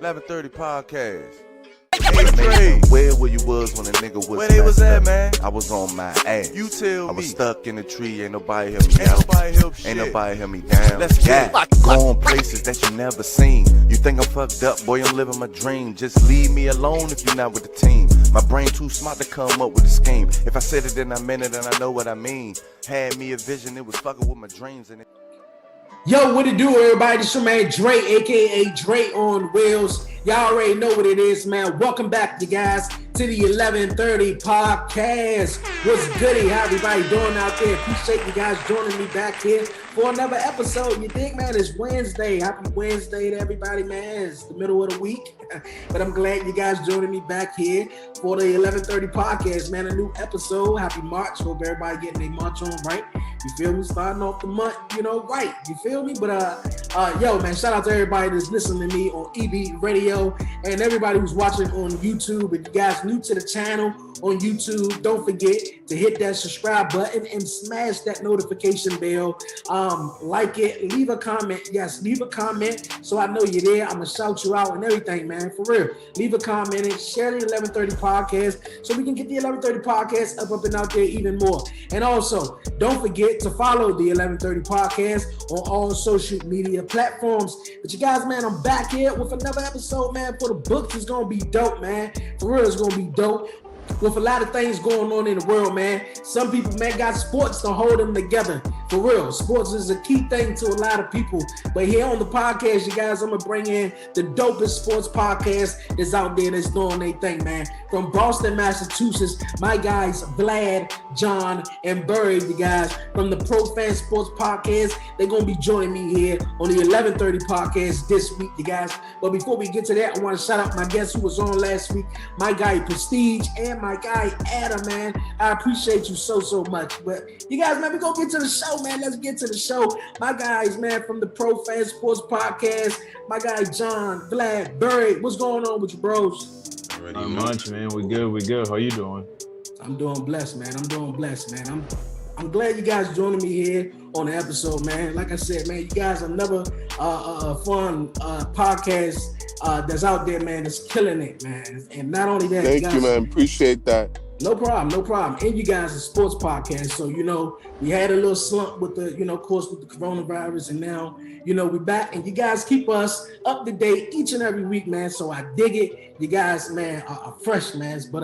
11:30 podcast. Hey, where you was when a nigga was where they was at, man? I was on my ass. You tell me. I was stuck in a tree, ain't nobody help me out. Ain't nobody help me down. Let's get it. Going places that you never seen. You think I'm fucked up, boy, I'm living my dream. Just leave me alone if you're not with the team. My brain too smart to come up with a scheme. If I said it, then I meant it, and I know what I mean. Had me a vision, it was fucking with my dreams. And Yo, what it do, everybody? This your man Dre, aka Dre on Wheels. Y'all already know what it is, man. Welcome back, you guys, to the 11:30 podcast. What's goody? How everybody doing out there? Appreciate you guys joining me back here for another episode. You think, man? It's Wednesday. Happy Wednesday to everybody, man. It's the middle of the week, but I'm glad you guys joining me back here for the 11:30 podcast, man. A new episode. Happy March. Hope everybody getting their March on right. You feel me? Starting off the month, right. You feel me? But yo, man, shout out to everybody that's listening to me on EB Radio and everybody who's watching on YouTube. If you guys new to the channel on YouTube, don't forget to hit that subscribe button and smash that notification bell. Like it, leave a comment. Yes, leave a comment so I know you're there. I'm gonna shout you out and everything, man. For real. Leave a comment and share the 11:30 podcast so we can get the 11:30 podcast up and out there even more. And also, don't forget to follow the 11:30 podcast on all social media platforms. But you guys, man, I'm back here with another episode, man. For the books, it's gonna be dope, man. For real, it's gonna be dope. With a lot of things going on in the world, man. Some people, man, got sports to hold them together. For real, sports is a key thing to a lot of people. But here on the podcast, you guys, I'm gonna bring in the dopest sports podcast that's out there that's doing their thing, man. From Boston, Massachusetts, my guys, Vlad, John, and Barry, you guys, from the Pro Fan Sports Podcast. They're gonna be joining me here on the 11:30 podcast this week, you guys. But before we get to that, I want to shout out my guest who was on last week, my guy Prestige, and my guy Adam, man. I appreciate you so much. But you guys, man, we gonna get to the show, man. Let's get to the show. My guys, man, from the Pro Fan Sports Podcast, my guy John, Vlad, Barry, what's going on with you, bros? Not much, man. We good. How you doing? I'm doing blessed, man. I'm glad you guys joining me here on the episode, man. Like I said, man, you guys are another fun podcast that's out there, man. That's killing it, man. And not only that, thank you, man. Appreciate that. No problem. And you guys are a sports podcast, so we had a little slump with the, of course, with the coronavirus, and now we back, and you guys keep us up to date each and every week, man. So I dig it. You guys, man, are fresh, man. But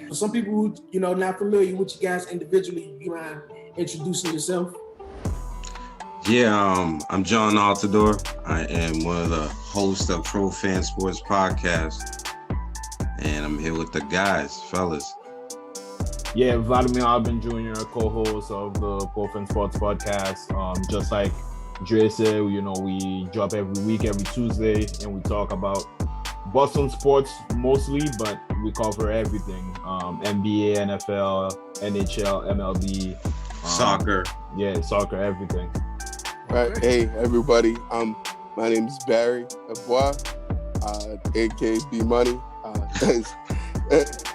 for some people who not familiar with you guys individually, you mind introducing yourself? Yeah, I'm John Altador. I am one of the hosts of Pro Fan Sports Podcast, and I'm here with the guys, fellas. Yeah, Vladimir Albin Jr., co-host of the Pro Fan Sports Podcast. Just like Dre said, we drop every week, every Tuesday, and we talk about Boston sports mostly, but we cover everything. NBA, NFL, NHL, MLB. Soccer. Yeah, soccer, everything. All right, hey everybody. My name is Barry Abois, aka B Money,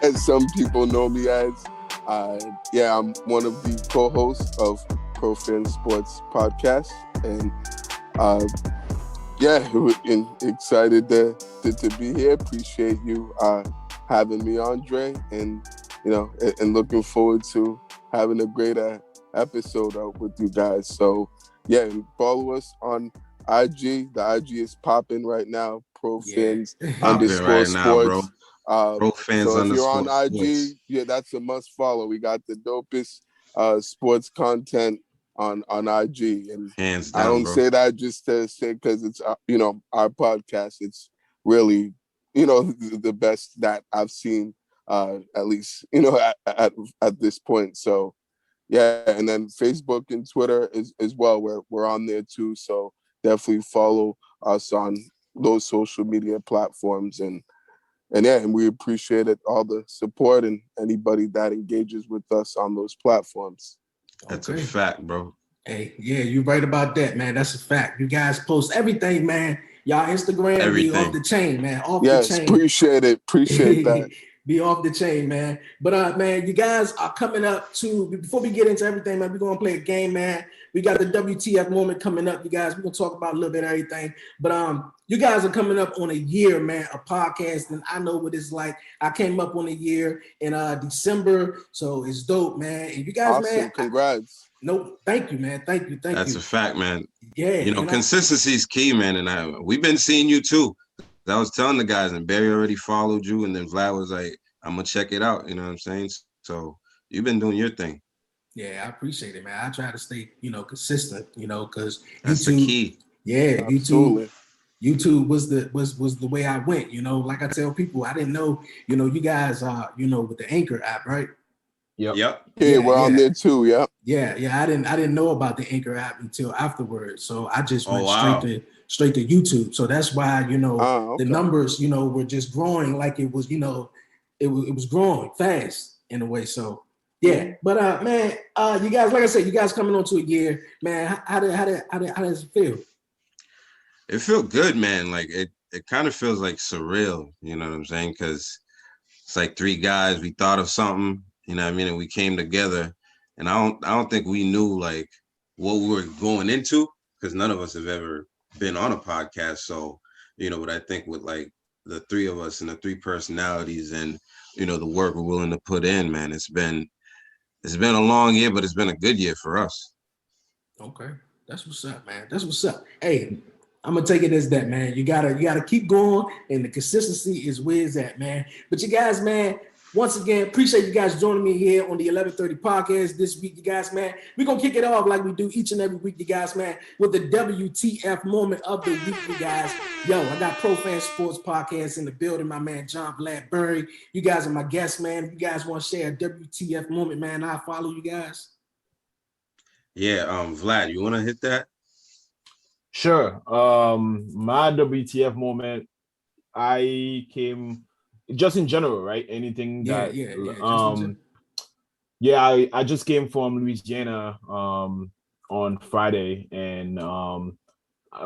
as some people know me as. I'm one of the co-hosts of Pro Fan Sports Podcast, and excited to be here. Appreciate you having me, Andre, and and looking forward to having a great episode out with you guys. So follow us on IG. The IG is popping right now. Pro Fans _ right sports. Now, bro. Pro Fans so if you're on sports. IG, that's a must follow. We got the dopest sports content on IG, and hands down, I don't bro. say that just to say because it's our podcast. It's really the best that I've seen, at least at this point. So and then Facebook and Twitter as well. We're on there too. So definitely follow us on those social media platforms, and we appreciate it, all the support and anybody that engages with us on those platforms. That's a fact, bro. Hey, yeah, you're right about that, man. That's a fact. You guys post everything, man. Y'all Instagram be off the chain, man. Off the chain. Appreciate it. Appreciate that. Be off the chain, man. But man, you guys are coming up to, before we get into everything, man, we're gonna play a game, man. We got the WTF moment coming up, you guys. We're gonna talk about a little bit of everything. But you guys are coming up on a year, man, of podcasting. I know what it's like. I came up on a year in December, so it's dope, man. And you guys, awesome. man, Congrats. no, thank you, man. Thank you. That's a fact, man. Yeah. You know, consistency is key, man. And we've been seeing you too. I was telling the guys, and Barry already followed you, and then Vlad was like, I'm gonna check it out. You know what I'm saying? So you've been doing your thing. Yeah, I appreciate it, man. I try to stay, consistent, because that's the key. Yeah, absolutely. YouTube was the way I went. Like I tell people, I didn't know, you guys are, with the Anchor app, right? Yep. Yeah, we're on there too. Yep. Yeah. I didn't know about the Anchor app until afterwards. So I just went straight to YouTube. So that's why, the numbers, were just growing like it was, it was growing fast in a way. So yeah. But man, you guys, like I said, you guys coming on to a year, man. How does it feel? It felt good, man. Like it kind of feels like surreal, you know what I'm saying? Because it's like three guys, we thought of something, you know what I mean, and we came together. And I don't think we knew like what we were going into, because none of us have ever been on a podcast. So, but I think with like the three of us and the three personalities and the work we're willing to put in, man, it's been a long year, but it's been a good year for us. Okay, that's what's up, man. That's what's up. Hey, I'm gonna take it as that, man. You gotta keep going, and the consistency is where it's at, man. But you guys, man, once again, appreciate you guys joining me here on the 1130 podcast this week, you guys, man. We're gonna kick it off like we do each and every week, you guys, man, with the WTF moment of the week, you guys. Yo, I got Pro Fan Sports Podcast in the building, my man John Vladimir. You guys are my guests, man. If you guys want to share a WTF moment, man, I'll follow you guys. Yeah, Vlad, you want to hit that? Sure. My WTF moment, I came just in general, right? Anything that I just came from Louisiana on Friday, and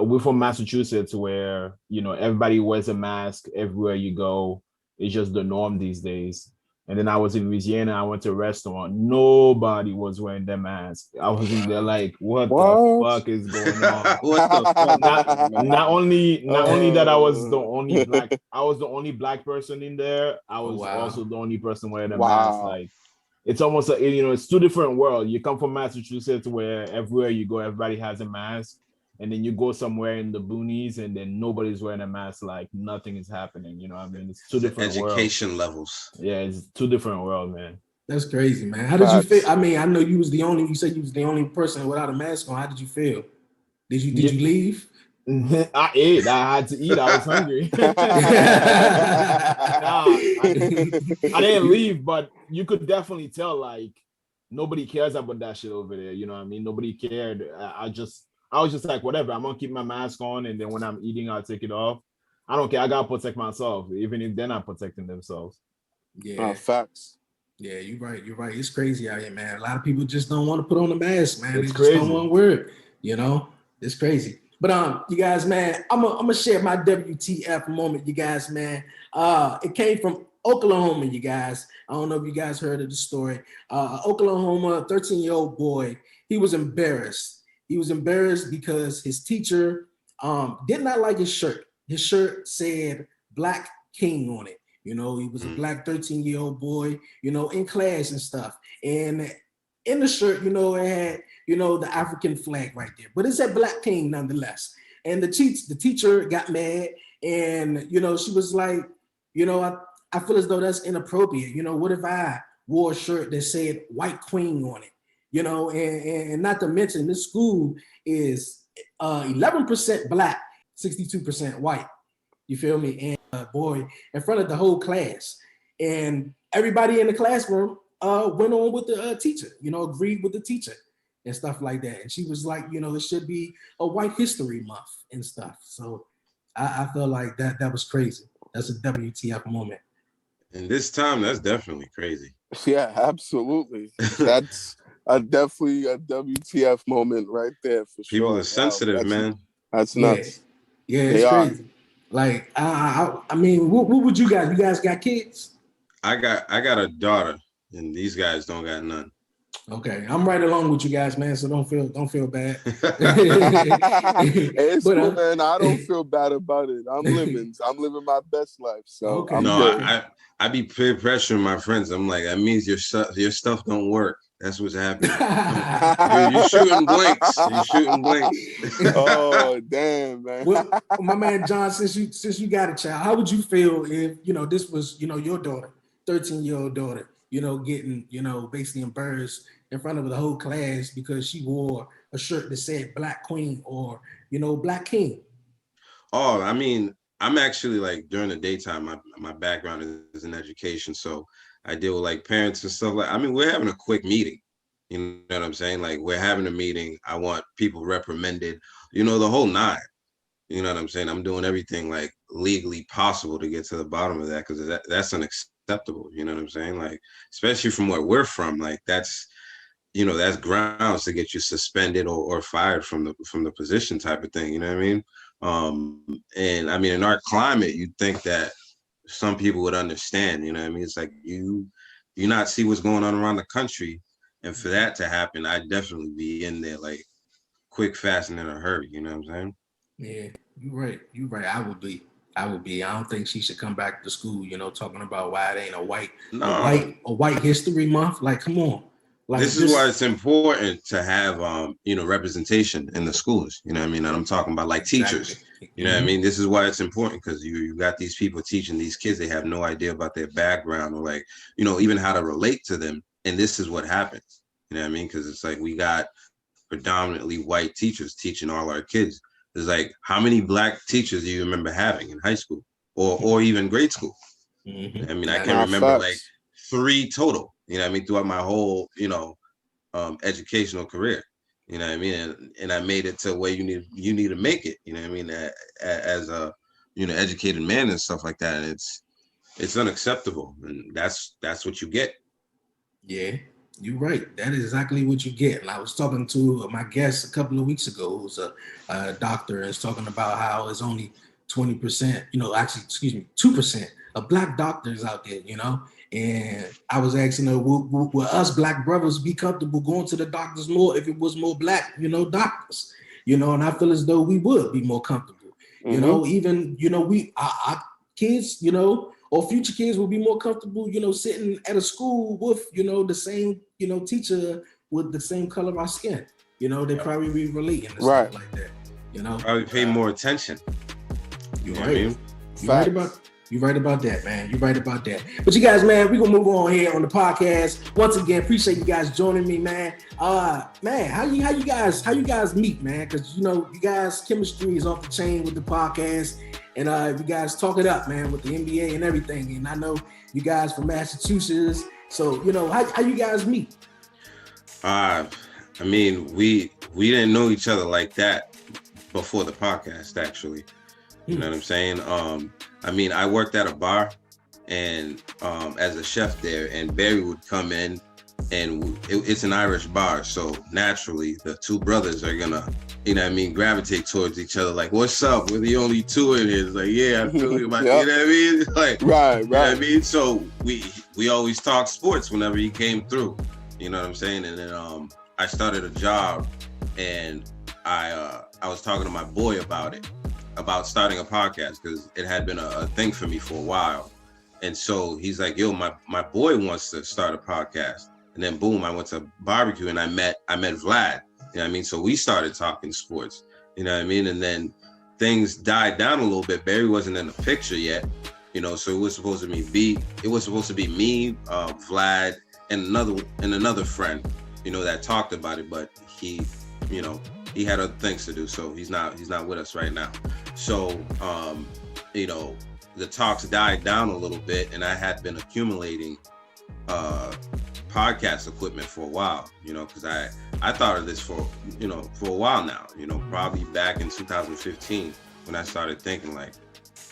we're from Massachusetts, where everybody wears a mask everywhere you go. It's just the norm these days. And then I was in Louisiana. I went to a restaurant. Nobody was wearing their mask. I was in there like, what the fuck is going on? What the fuck? Not only that I was the only black person in there. I was also the only person wearing a mask. Like, it's almost like, it's two different worlds. You come from Massachusetts, where everywhere you go, everybody has a mask. And then you go somewhere in the boonies, and then nobody's wearing a mask, like nothing is happening. You know what I mean? It's two different education levels. Yeah, it's two different worlds, man. That's crazy, man. How did you feel? I mean, I know you said you was the only person without a mask on. How did you feel? Did you leave? I ate. I had to eat. I was hungry. I didn't leave, but you could definitely tell, like, nobody cares about that shit over there. You know what I mean? Nobody cared. I was just like, whatever, I'm gonna keep my mask on, and then when I'm eating, I'll take it off. I don't care. I gotta protect myself, even if they're not protecting themselves. Yeah, facts. Yeah, you're right. It's crazy out here, man. A lot of people just don't want to put on the mask, man. It's they crazy. just don't want to wear it. It's crazy. But you guys, man, I'm gonna share my WTF moment, you guys, man. It came from Oklahoma, you guys. I don't know if you guys heard of the story. Oklahoma, 13-year-old boy, he was embarrassed. He was embarrassed because his teacher did not like his shirt. His shirt said Black King on it. He was a black 13-year-old boy, in class and stuff. And in the shirt, it had, the African flag right there. But it said Black King nonetheless. And the teacher got mad, and, she was like, I feel as though that's inappropriate. What if I wore a shirt that said White Queen on it? And not to mention, this school is 11% black, 62% white. You feel me? And boy, in front of the whole class, and everybody in the classroom went on with the teacher. Agreed with the teacher and stuff like that. And she was like, it should be a White History Month and stuff. So I feel like that was crazy. That's a WTF moment. And this time, that's definitely crazy. Yeah, absolutely. That's definitely a WTF moment right there for sure. People are sensitive, man. That's nuts. Yeah, it's crazy. Like, I mean, what would you guys got kids? I got a daughter, and these guys don't got none. Okay, I'm right along with you guys, man. So don't feel bad. It's But cool, man. I don't feel bad about it. I'm living my best life. So Okay. I'm No, good. I be peer pressuring my friends. I'm like, that means your stuff don't work. That's what's happening. You're shooting blanks. You're shooting blanks. Oh, damn, man. Well, my man John, since you got a child, how would you feel if this was your daughter, 13-year-old daughter, getting basically embarrassed in front of the whole class because she wore a shirt that said Black Queen or Black King? Oh, I mean, I'm actually like during the daytime, my background is in education. So I deal with like parents and stuff like, I mean, we're having a quick meeting. You know what I'm saying? Like we're having a meeting. I want people reprimanded, the whole nine. You know what I'm saying? I'm doing everything like legally possible to get to the bottom of that because that's unacceptable. You know what I'm saying? Like, especially from where we're from, like that's grounds to get you suspended or fired from the position type of thing. You know what I mean? And I mean, in our climate, you'd think that some people would understand, you know what I mean? It's like you not see what's going on around the country. And for that to happen, I'd definitely be in there like quick, fast, and in a hurry. You know what I'm saying? Yeah, you're right. You're right. I would be. I don't think she should come back to school, talking about why it ain't a white history month. Like, come on. Like, this is why it's important to have representation in the schools. You know what I mean? And I'm talking about like teachers. Exactly. You know what I mean? This is why it's important because you got these people teaching these kids. They have no idea about their background or like, even how to relate to them. And this is what happens. You know what I mean? Because it's like we got predominantly white teachers teaching all our kids. It's like, how many Black teachers do you remember having in high school or even grade school? Mm-hmm. I mean, I can remember like 3 total, you know what I mean, throughout my whole, educational career. You know what I mean? And I made it to where you need to make it, you know what I mean, as a, educated man and stuff like that. And it's unacceptable. And that's what you get. Yeah, you're right. That is exactly what you get. And I was talking to my guest a couple of weeks ago, who's a doctor, and is talking about how it's only 20%, 2% of Black doctors out there, And I was asking her, will us Black brothers be comfortable going to the doctors more if it was more Black, doctors, and I feel as though we would be more comfortable, even, our kids, or future kids will be more comfortable, sitting at a school with, the same, teacher with the same color of our skin. They probably be relating and stuff like that, Probably pay more attention. You're right. You're right about that, man. You're right about that. But you guys, man, we're gonna move on here on the podcast. Once again, appreciate you guys joining me, man. Man, how you guys meet, man? Because you guys' chemistry is off the chain with the podcast. And you guys talk it up, man, with the NBA and everything. And I know you guys from Massachusetts. So, how you guys meet? I mean, we didn't know each other like that before the podcast, actually. You know what I'm saying? I mean, I worked at a bar and as a chef there, and Barry would come in, and it's an Irish bar. So naturally, the two brothers are gonna, gravitate towards each other. Like, what's up? We're the only two in here. It's like, yeah, I feel you about, you know what I mean? Like, right. You know what I mean? So we always talk sports whenever he came through. You know what I'm saying? And then I started a job, and I was talking to my boy about starting a podcast because it had been a thing for me for a while. And so he's like, yo, my boy wants to start a podcast. And then boom, I went to barbecue and I met Vlad. You know what I mean? So we started talking sports, you know what I mean? And then things died down a little bit. Barry wasn't in the picture yet, so it was supposed to be me, Vlad, and another friend, that talked about it, but he had other things to do, so he's not with us right now. So the talks died down a little bit, and I had been accumulating podcast equipment for a while, because I thought of this for a while now, probably back in 2015 when I started thinking like,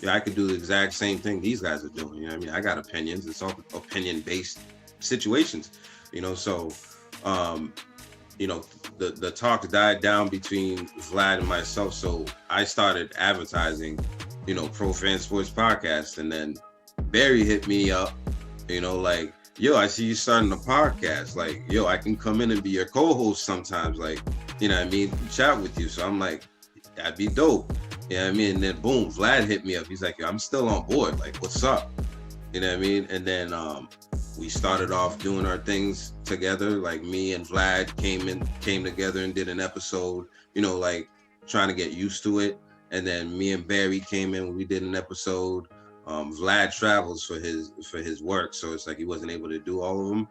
I could do the exact same thing these guys are doing. You know what I mean? I got opinions. It's all opinion-based situations, so the talk died down between Vlad and myself. So I started advertising, Pro Fan Sports Podcast. And then Barry hit me up, Like, yo, I see you starting a podcast. Like, yo, I can come in and be your co-host sometimes. Like, chat with you. So I'm like, that'd be dope. And then boom, Vlad hit me up. He's like, yo, I'm still on board. Like, what's up? And then we started off doing our things together. Like, me and Vlad came together and did an episode, like trying to get used to it. And then me and Barry came in, we did an episode. Vlad travels for his work, so it's like he wasn't able to do all of them.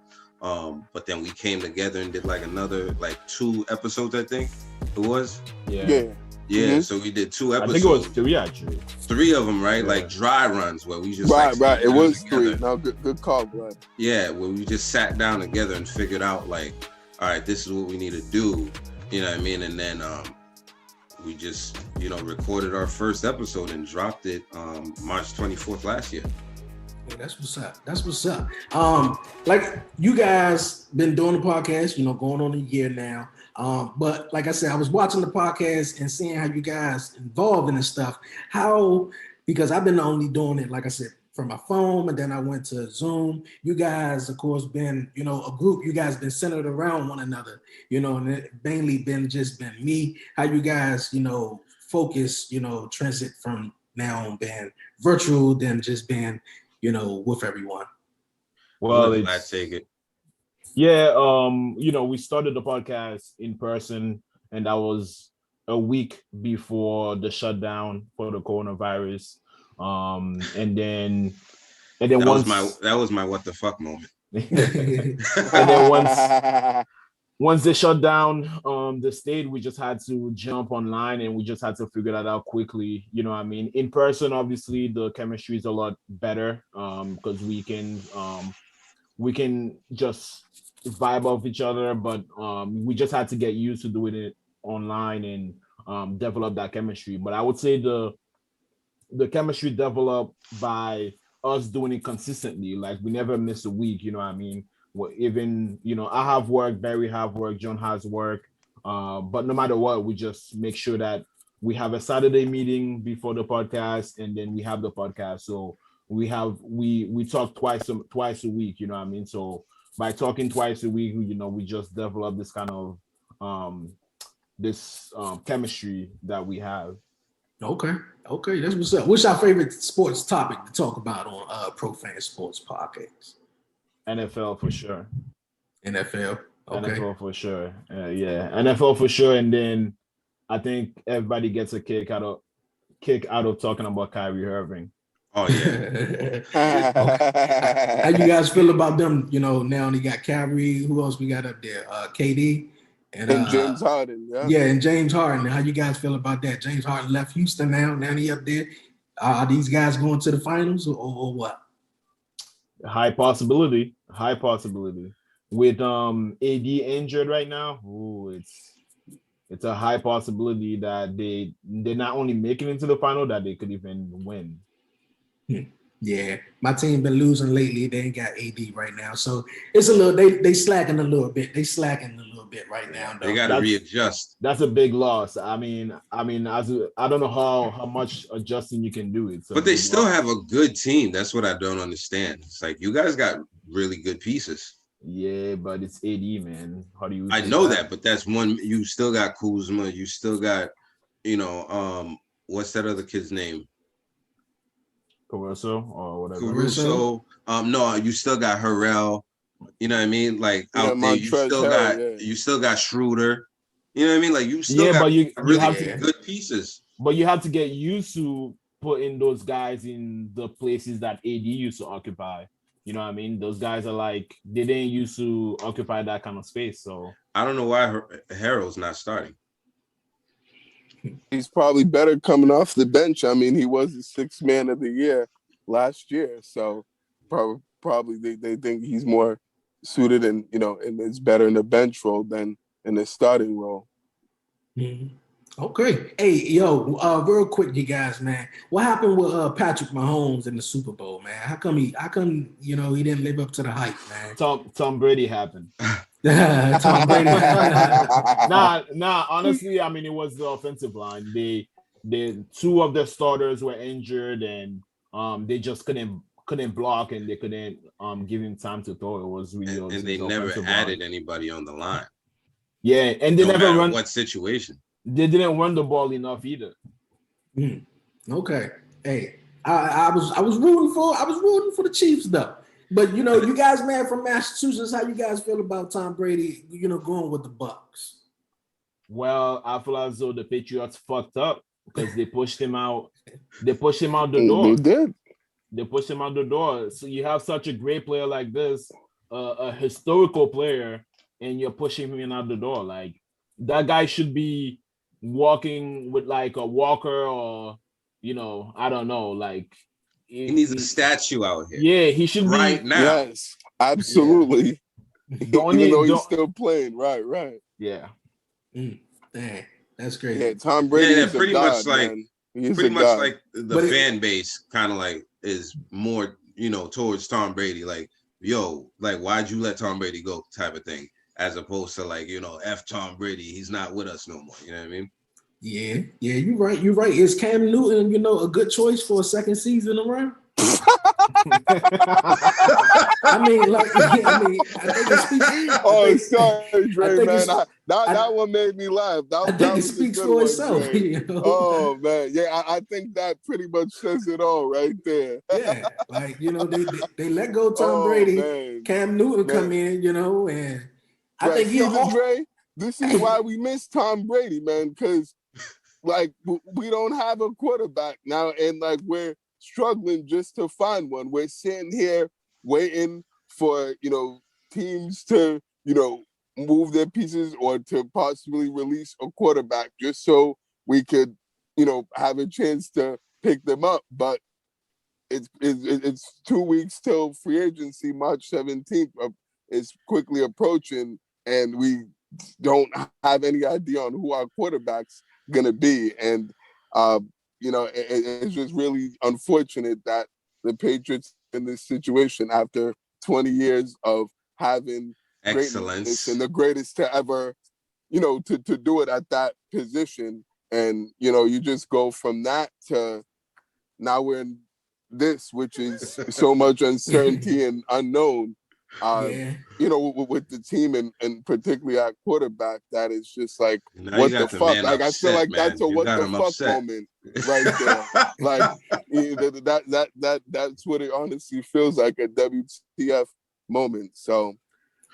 But then we came together and did like another 2 episodes, I think it was. Yeah. Mm-hmm. So we did 2 episodes. I think it was 3 actually. 3 of them, right? Yeah. Like dry runs where we just right. It was together. 3. No, good call, Vlad. Yeah, where we just sat down together and figured out like, all right, this is what we need to do. And then we just recorded our first episode and dropped it March 24th last year. Yeah, that's what's up. Like you guys been doing the podcast, going on a year now. But like I said, I was watching the podcast and seeing how you guys involved in this stuff. Because I've been only doing it, like I said, from my phone, and then I went to Zoom. You guys, of course, been, a group. You guys been centered around one another, and it mainly been me. How you guys, focus, transit from now on being virtual than just being, with everyone. Well, I take it. Yeah, we started the podcast in person, and that was a week before the shutdown for the coronavirus. And then that was my what the fuck moment. And then once they shut down the state, we just had to jump online and we just had to figure that out quickly. In person, obviously the chemistry is a lot better because we can just vibe off each other, but we just had to get used to doing it online and develop that chemistry. But I would say the chemistry developed by us doing it consistently. Like we never miss a week, even I have work, Barry have work, John has work, but no matter what, we just make sure that we have a Saturday meeting before the podcast, and then we have the podcast. So we talk twice a week, so by talking twice a week, we just develop this kind of chemistry that we have. Okay, that's what's up. What's our favorite sports topic to talk about on Pro Fan Sports Podcast? NFL for sure. NFL. Okay. NFL for sure. Yeah, NFL for sure. And then I think everybody gets a kick out of talking about Kyrie Irving. Oh yeah. How you guys feel about them? Now they got Kyrie. Who else we got up there? KD and James Harden. Yeah, and James Harden. How you guys feel about that? James Harden left Houston now. Now he up there. Are these guys going to the finals or what? High possibility. With AD injured right now, it's a high possibility that they're not only making it to the final, that they could even win. Yeah, my team been losing lately. They ain't got AD right now, so it's a little. They slacking a little bit. They slacking a little bit right now. Though. They got to readjust. That's a big loss. I don't know how much adjusting you can do. But they still have a good team. That's what I don't understand. It's like you guys got really good pieces. Yeah, but it's AD, man. How do you? I know that, but that's one. You still got Kuzma. You still got, what's that other kid's name? Caruso or whatever. Caruso. No, you still got Harrell. You know what I mean? Like out there, you still got Schroeder. You know what I mean? Like you still got really good pieces. But you have to get used to putting those guys in the places that AD used to occupy. You know what I mean? Those guys are like, they didn't used to occupy that kind of space. So I don't know why Harrell's not starting. He's probably better coming off the bench. I mean, he was the 6th man of the year last year. So probably they think he's more suited and, and it's better in the bench role than in the starting role. Mm-hmm. Okay. Hey, real quick, you guys, man. What happened with Patrick Mahomes in the Super Bowl, man? How come he didn't live up to the hype, man? Tom Brady happened. Tom Brady. Nah. Honestly, I mean, it was the offensive line. They 2 of their starters were injured, and they just couldn't couldn't block and they couldn't give him time to throw. It was really and they never added anybody on the line. Yeah, and they never run what situation. They didn't run the ball enough either. Okay. Hey, I was rooting for the Chiefs though. But you guys, man, from Massachusetts, how you guys feel about Tom Brady, going with the Bucs? Well, I feel as though the Patriots fucked up because they pushed him out. They pushed him out the door. They did. They pushed him out the door. So you have such a great player like this, a historical player, and you're pushing him out the door. Like that guy should be walking with like a walker or, I don't know. Like he needs a statue out here. Yeah, he should right be now. Yes, absolutely. Yeah. Even though he's still playing, right. Yeah. Dang, that's great. Yeah, Tom Brady. Yeah, pretty much like the But fan base kind of like is more, towards Tom Brady. Like, yo, like why'd you let Tom Brady go? Type of thing, as opposed to like, F Tom Brady, he's not with us no more. You know what I mean? Yeah, you're right. You're right. Is Cam Newton, a good choice for a second season around? I think it speaks. Oh, sorry, Dre, man. That one made me laugh. I think it speaks for itself. Oh man, yeah, I think that pretty much says it all right there. Yeah, like they let go Tom Brady, man. Cam Newton come in, and I think Dre, this is why we miss Tom Brady, man, because like we don't have a quarterback now, and like we're struggling just to find one. We're sitting here waiting for teams to move their pieces or to possibly release a quarterback just so we could have a chance to pick them up. But it's 2 weeks till free agency. March 17th is quickly approaching, and we don't have any idea on who our quarterback's gonna be. And it's just really unfortunate that the Patriots in this situation after 20 years of having excellence and the greatest to ever, to do it at that position. And, you just go from that to now we're in this, which is so much uncertainty and unknown. With the team and particularly at quarterback, that is just like, what the fuck? Like, I feel like that's a what the fuck moment right there. Like that's what it honestly feels like, a WTF moment. So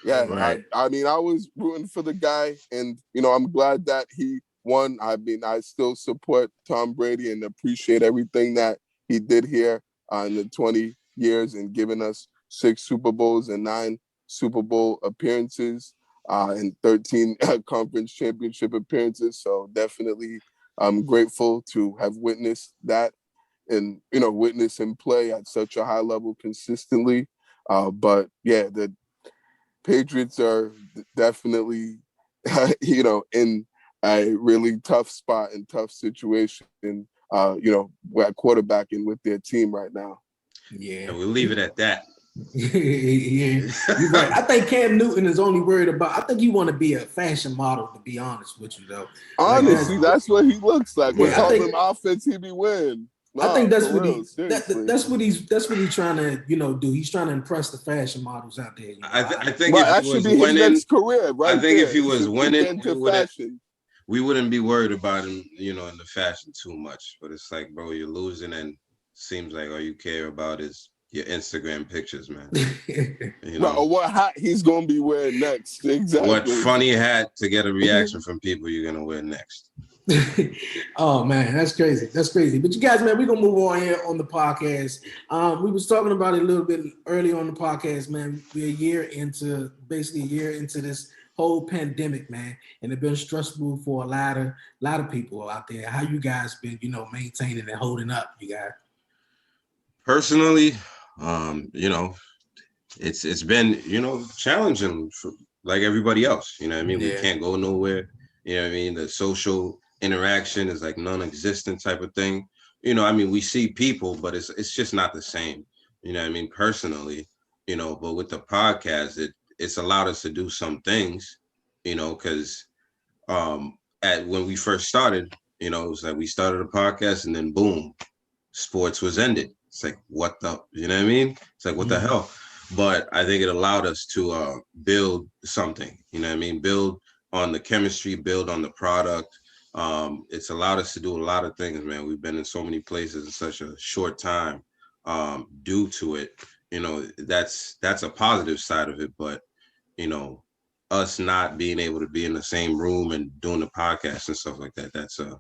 yeah, right. I was rooting for the guy, and I'm glad that he won. I still support Tom Brady and appreciate everything that he did here in the 20 years and giving us 6 Super Bowls and 9 Super Bowl appearances and 13 conference championship appearances. So definitely I'm grateful to have witnessed that and, witness him play at such a high level consistently. But yeah, the Patriots are definitely, in a really tough spot and tough situation, at quarterbacking with their team right now. Yeah. And we'll leave it at that. Yeah, you're right. I think Cam Newton is only worried about. I think he want to be a fashion model. To be honest with you, though. Honestly, that's what he looks like. With all them offense, he be winning. I think that's what that's what he's trying to do. He's trying to impress the fashion models out there. I think if he was winning, his next career, right? I think if he was winning, we wouldn't be worried about him, in the fashion too much. But it's like, bro, you're losing, and seems like all you care about is your Instagram pictures, man. Or what hat he's gonna be wearing next. Exactly. What funny hat to get a reaction from people you're gonna wear next. Oh man, that's crazy. That's crazy. But you guys, man, we're gonna move on here on the podcast. We was talking about it a little bit earlier on the podcast, man. We're a year into this whole pandemic, man, and it's been stressful for a lot of people out there. How you guys been, maintaining and holding up, you guys? Personally, it's been, challenging for, like everybody else. You know what I mean? Yeah. We can't go nowhere. You know what I mean? The social interaction is like non-existent type of thing. We see people, but it's just not the same. You know what I mean? Personally, but with the podcast, it's allowed us to do some things, because when we first started, it was like we started a podcast and then boom, sports was ended. It's like, what the, you know what I mean? It's like, what the hell? But I think it allowed us to build something, you know what I mean? Build on the chemistry, build on the product. It's allowed us to do a lot of things, man. We've been in so many places in such a short time due to it. You know, that's a positive side of it, but you know, us not being able to be in the same room and doing the podcast and stuff like that, that's a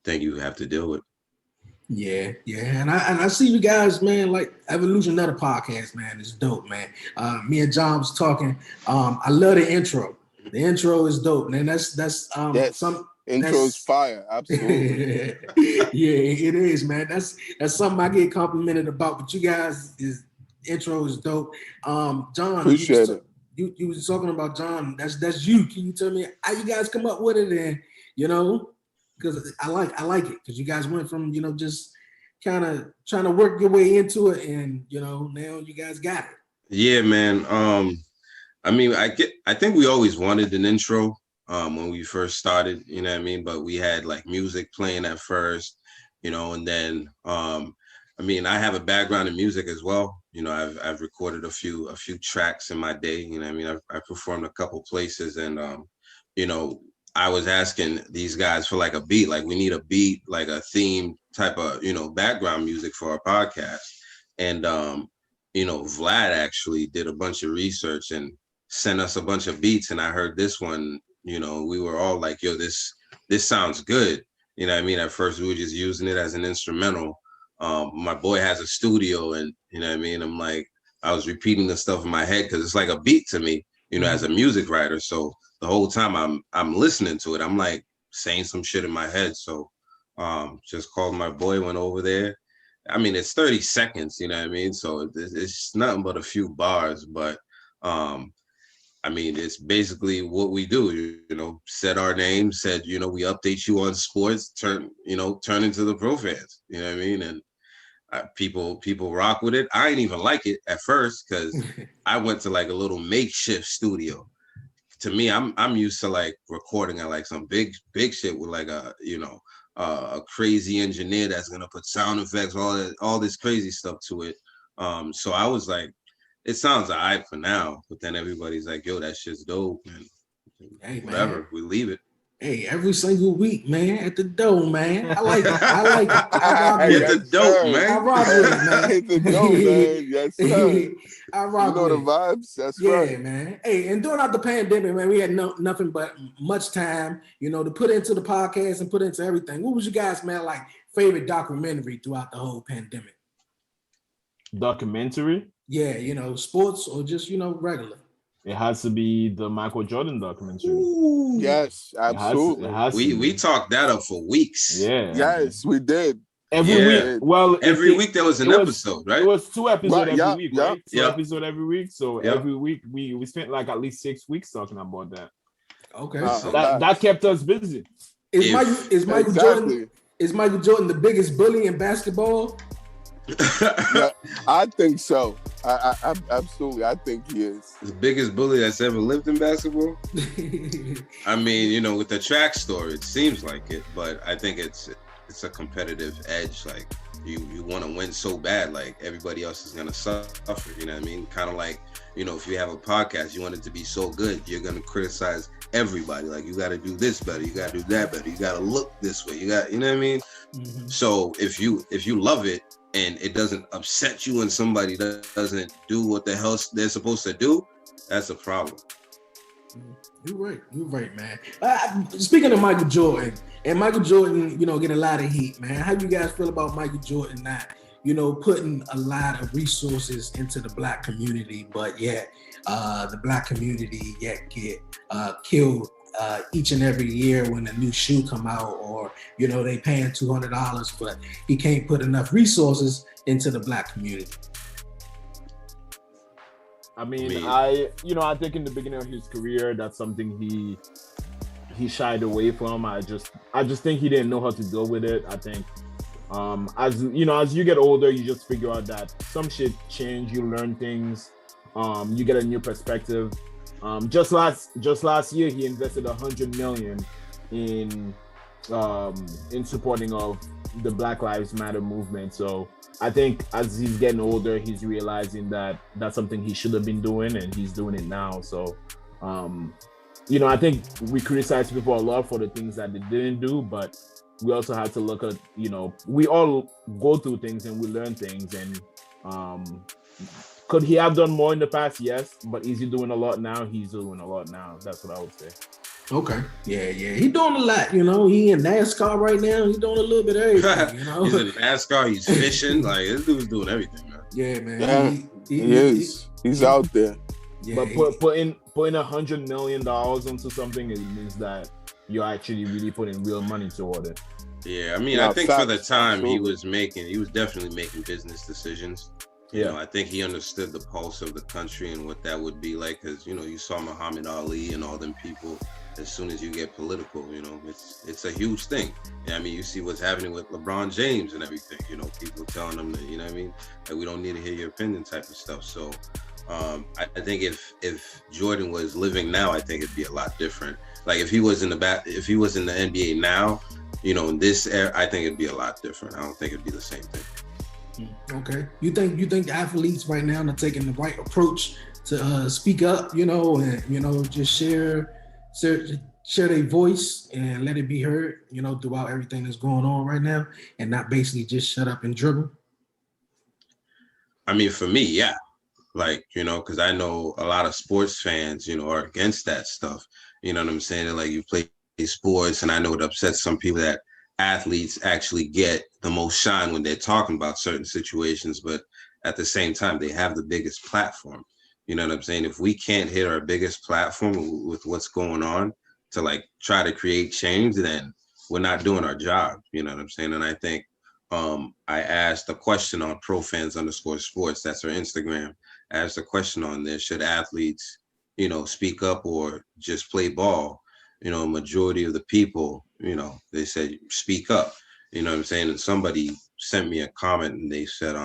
thing you have to deal with. Yeah, and I see you guys, man. Like Evolution, another podcast, man. It's dope, man. Me and John was talking. I love the intro. The intro is dope, man. That's some intro's fire, absolutely. Yeah, it is, man. That's something I get complimented about. But you guys, intro is dope. John, appreciate it. You was talking about John. That's you. Can you tell me how you guys come up with it? And you know. Because I like it because you guys went from, you know, just kind of trying to work your way into it, and you know, now you guys got it. Yeah, man. I mean, I think we always wanted an intro when we first started, you know what I mean? But we had like music playing at first, you know, and then I mean, I have a background in music as well. You know, I've recorded a few tracks in my day, you know what I mean? I've performed a couple places, and you know, I was asking these guys for like a beat, like we need a beat, like a theme type of, you know, background music for our podcast. And, you know, Vlad actually did a bunch of research and sent us a bunch of beats. And I heard this one, you know, we were all like, yo, this sounds good. You know what I mean? At first we were just using it as an instrumental. My boy has a studio, and, you know what I mean? I'm like, I was repeating the stuff in my head because it's like a beat to me, you know, as a music writer. So the whole time I'm listening to it, I'm like saying some shit in my head. So just called my boy, went over there. I mean, it's 30 seconds, you know what I mean? So it's nothing but a few bars, but I mean, it's basically what we do, you know, said our name, said, you know, we update you on sports, turn into the pro fans, you know what I mean? And people rock with it. I ain't even like it at first because I went to like a little makeshift studio. To me, I'm used to like recording at like some big shit with like a, you know, a crazy engineer that's gonna put sound effects, all this crazy stuff to it. So I was like, it sounds alright for now, but then everybody's like, yo, that shit's dope, and hey, whatever, man. we leave it. Hey, every single week, man, at the door, man. I like it. I rock with Hit the dope, man. I rock with it, man. Hit the dope, man. Yes, sir. I rock you know with the vibes. That's yeah, right. Man. Hey, and during the pandemic, man, we had nothing but much time, you know, to put into the podcast and put into everything. What was you guys, man, like favorite documentary throughout the whole pandemic? Documentary? Yeah, you know, sports or just, you know, regular. It has to be the Michael Jordan documentary. Ooh. Yes, absolutely. We talked that up for weeks. Yeah. Yes, we did. Every week. Well, every week there was an episode, right? It was 2 episodes every week, right? Two episodes every week. So every week we spent like at least 6 weeks talking about that. Okay. That kept us busy. Is Michael Jordan the biggest bully in basketball? Yeah, I think so. I absolutely, I think he is the biggest bully that's ever lived in basketball. I mean, you know, with the track story, it seems like it, but I think it's a competitive edge. Like you want to win so bad, like everybody else is gonna suffer. You know what I mean? Kind of like, you know, if you have a podcast, you want it to be so good, you're gonna criticize everybody. Like, you got to do this better, you got to do that better, you got to look this way, you know what I mean? Mm-hmm. So if you love it and it doesn't upset you and somebody doesn't do what the hell they're supposed to do, that's a problem. You're right, man. Speaking of Michael Jordan, and Michael Jordan, you know, get a lot of heat, man. How do you guys feel about Michael Jordan not, you know, putting a lot of resources into the Black community, but yet the Black community yet get killed each and every year when a new shoe come out, or, you know, they paying $200, but he can't put enough resources into the Black community? I mean, I think in the beginning of his career, that's something he shied away from. I just think he didn't know how to deal with it. I think as you get older, you just figure out that some shit change, you learn things, you get a new perspective. Just last year, he invested $100 million in supporting of the Black Lives Matter movement. So I think as he's getting older, he's realizing that that's something he should have been doing, and he's doing it now. So, I think we criticize people a lot for the things that they didn't do, but we also have to look at, we all go through things and we learn things. And could he have done more in the past? Yes. But is he doing a lot now? He's doing a lot now. That's what I would say. Okay. Yeah. He doing a lot, He in NASCAR right now. He's doing a little bit of everything, He's in NASCAR. He's fishing. Like, this dude's doing everything, man. Yeah, man. Yeah, he is. He's out there. Yeah, but putting $100 million into something, it means that you're actually really putting real money toward it. Yeah, I mean, I think for the time he was definitely making business decisions. I think he understood the pulse of the country and what that would be like, because you saw Muhammad Ali and all them people. As soon as you get political, it's a huge thing. I mean, you see what's happening with LeBron James and everything. People telling him that that we don't need to hear your opinion type of stuff. So I think if Jordan was living now, I think it'd be a lot different. Like if he was in the NBA now, in this era, I think it'd be a lot different. I don't think it'd be the same thing. Okay. You think the athletes right now are taking the right approach to speak up, and just share their voice and let it be heard, throughout everything that's going on right now, and not basically just shut up and dribble? I mean, for me, yeah. Like, because I know a lot of sports fans, are against that stuff. You know what I'm saying? And like, you play sports, and I know it upsets some people that athletes actually get the most shine when they're talking about certain situations, but at the same time, they have the biggest platform. You know what I'm saying? If we can't hit our biggest platform with what's going on to like try to create change, then we're not doing our job. You know what I'm saying? And I think I asked a question on @profans_sports. That's our Instagram. I asked a question on there: should athletes, speak up or just play ball? Majority of the people, they said speak up. You know what I'm saying? And somebody sent me a comment and they said,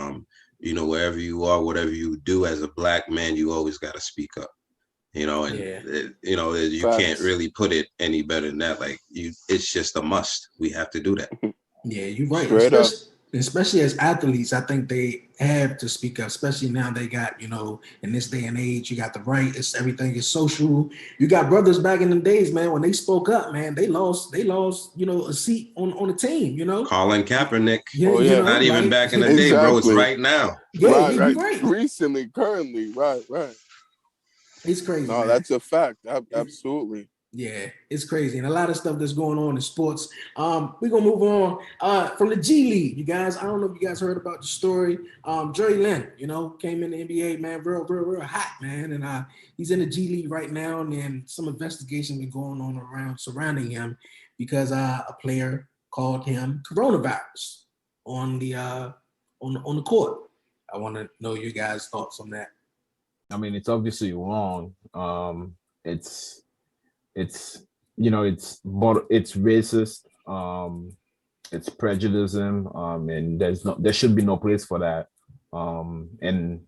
wherever you are, whatever you do as a Black man, you always got to speak up. You can't really put it any better than that. Like it's just a must. We have to do that. Yeah, you're right. Especially as athletes, I think they have to speak up, especially now they got, in this day and age, you got the right, everything is social. You got brothers back in the days, man, when they spoke up, man, they lost, a seat on the team, Colin Kaepernick. Yeah, not even back in the day, bro. It's right now. Yeah, right. You're right. Recently, currently, right. It's crazy. No, man. That's a fact. Absolutely. Yeah, it's crazy. And a lot of stuff that's going on in sports. We're going to move on from the G League, you guys. I don't know if you guys heard about the story. Jerry Leonard, came in the NBA, man, real hot, man. And he's in the G League right now. And then some investigation been going on surrounding him because a player called him coronavirus on the court. I want to know your guys' thoughts on that. I mean, it's obviously wrong. It's racist, it's prejudice, and there should be no place for that. And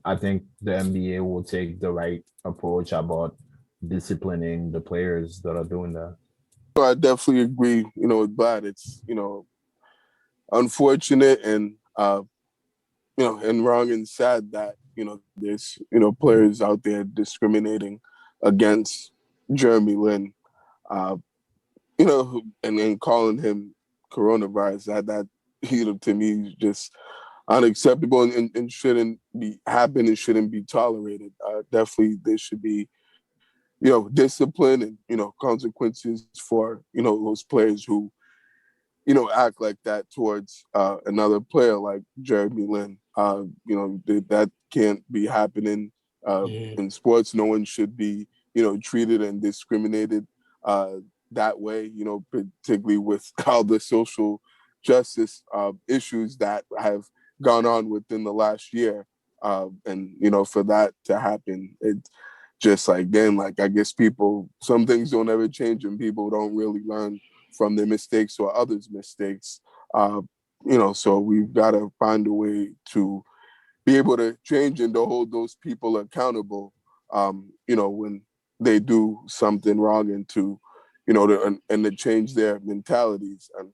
I think the NBA will take the right approach about disciplining the players that are doing that. I definitely agree, with Vlad. It's, unfortunate and, and wrong and sad that, there's, players out there discriminating against Jeremy Lin, and then calling him coronavirus. That to me is just unacceptable and shouldn't be happen and shouldn't be tolerated. Definitely, there should be, discipline and consequences for those players who act like that towards another player like Jeremy Lin. That can't be happening in sports. No one should be treated and discriminated that way, particularly with all the social justice issues that have gone on within the last year. And, for that to happen, it just like then, like, I guess some things don't ever change and people don't really learn from their mistakes or others' mistakes. So we've got to find a way to be able to change and to hold those people accountable, when they do something wrong and to, and to change their mentalities. And,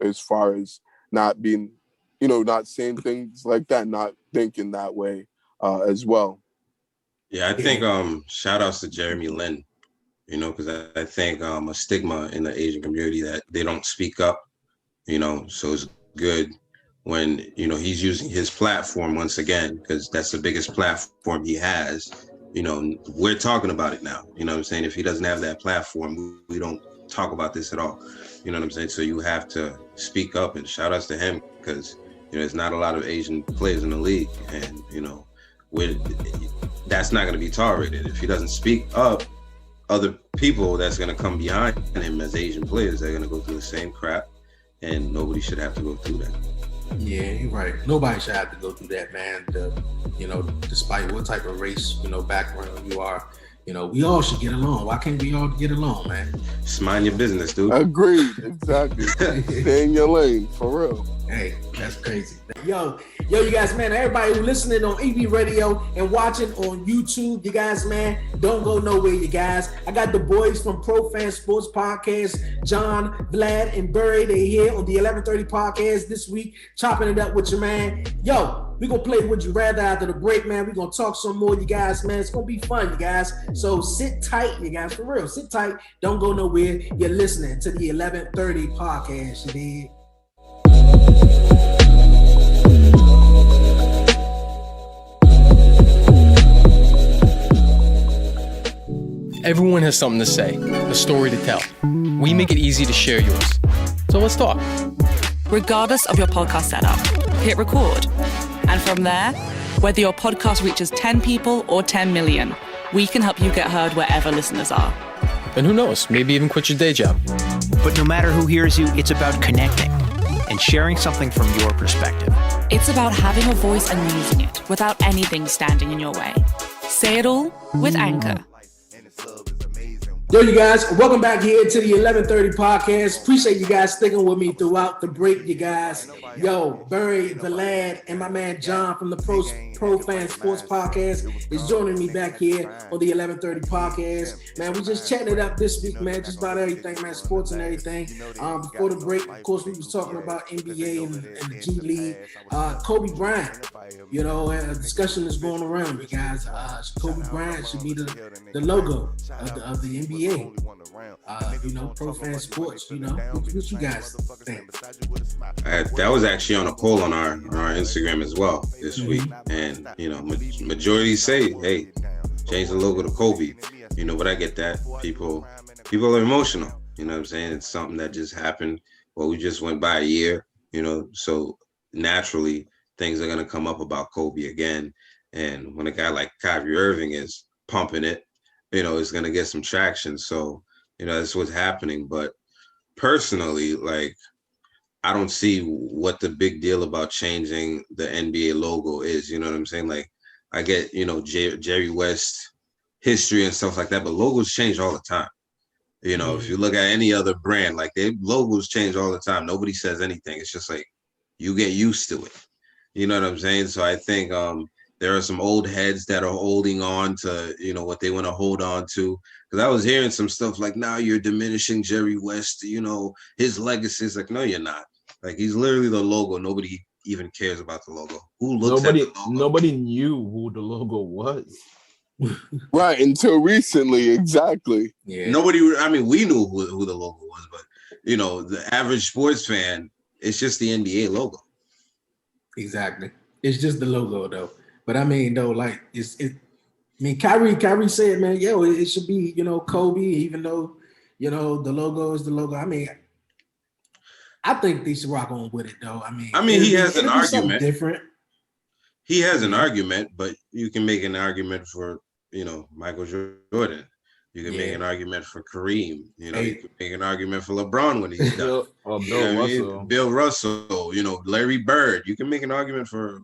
as far as not being, not saying things like that, not thinking that way as well. Yeah, I think shout outs to Jeremy Lin, because I think a stigma in the Asian community that they don't speak up, so it's good when, he's using his platform once again, because that's the biggest platform he has. We're talking about it now. You know what I'm saying? If he doesn't have that platform, we don't talk about this at all. You know what I'm saying? So you have to speak up, and shout outs to him, because, there's not a lot of Asian players in the league, and, that's not going to be tolerated. If he doesn't speak up, other people that's going to come behind him as Asian players, they're going to go through the same crap, and nobody should have to go through that. Yeah, you're right. Nobody should have to go through that, man. Despite what type of race, background you are, we all should get along. Why can't we all get along, man? Just mind your business, dude. Agreed. Exactly. Stay in your lane, for real. Hey, that's crazy. Yo, you guys, man, everybody who listening on EB Radio and watching on YouTube, you guys, man, don't go nowhere, you guys. I got the boys from Pro Fan Sports Podcast, John, Vlad, and Burry. They here on the 1130 podcast this week, chopping it up with your man. Yo, we're going to play Would You Rather after the break, man. We're going to talk some more, you guys, man. It's going to be fun, you guys. So sit tight, you guys, for real. Sit tight. Don't go nowhere. You're listening to the 1130 podcast, you did. Everyone has something to say, a story to tell. We make it easy to share yours. So let's talk. Regardless of your podcast setup, hit record. And from there, whether your podcast reaches 10 people or 10 million, we can help you get heard wherever listeners are. And who knows, maybe even quit your day job. But no matter who hears you, it's about connecting and sharing something from your perspective. It's about having a voice and using it without anything standing in your way. Say it all with Anchor. Yo, you guys, welcome back here to the 1130 podcast. Appreciate you guys sticking with me throughout the break, you guys. Yo, Burry, Vlad, and my man John from the Pro Fan Sports Podcast is joining me back here on the 1130 podcast. Man, we just chatting it up this week, man, just about everything, man, sports and everything. Before the break, of course, we was talking about NBA and the G League. Kobe Bryant, and a discussion is going around, you guys. Kobe Bryant should be the logo of the NBA. Pro Fan Sports, what you guys think? That was actually on a poll on our Instagram as well this week, and majority say, hey, change the logo to Kobe. But I get that people are emotional. You know what I'm saying? It's something that just happened. Well, we just went by a year. So naturally things are gonna come up about Kobe again. And when a guy like Kyrie Irving is pumping it, it's going to get some traction. So, that's what's happening. But personally, I don't see what the big deal about changing the NBA logo is. You know what I'm saying? I get, Jerry West history and stuff like that, but logos change all the time. If you look at any other brand, their logos change all the time. Nobody says anything. It's just you get used to it. You know what I'm saying? So I think, there are some old heads that are holding on to, what they want to hold on to. Because I was hearing some stuff now you're diminishing Jerry West, his legacy. Is no, you're not. He's literally the logo. Nobody even cares about the logo. Who looks at the logo? Nobody knew who the logo was. Right, until recently, exactly. Yeah. We knew who the logo was, but, the average sports fan, it's just the NBA logo. Exactly. It's just the logo, though. But Kyrie said, man, it should be, Kobe, even though, the logo is the logo. I think they should rock on with it, though. He has an argument. Different. He has an argument, but you can make an argument for, Michael Jordan. You can make an argument for Kareem. You can make an argument for LeBron when he's done. Bill Russell. Larry Bird. You can make an argument for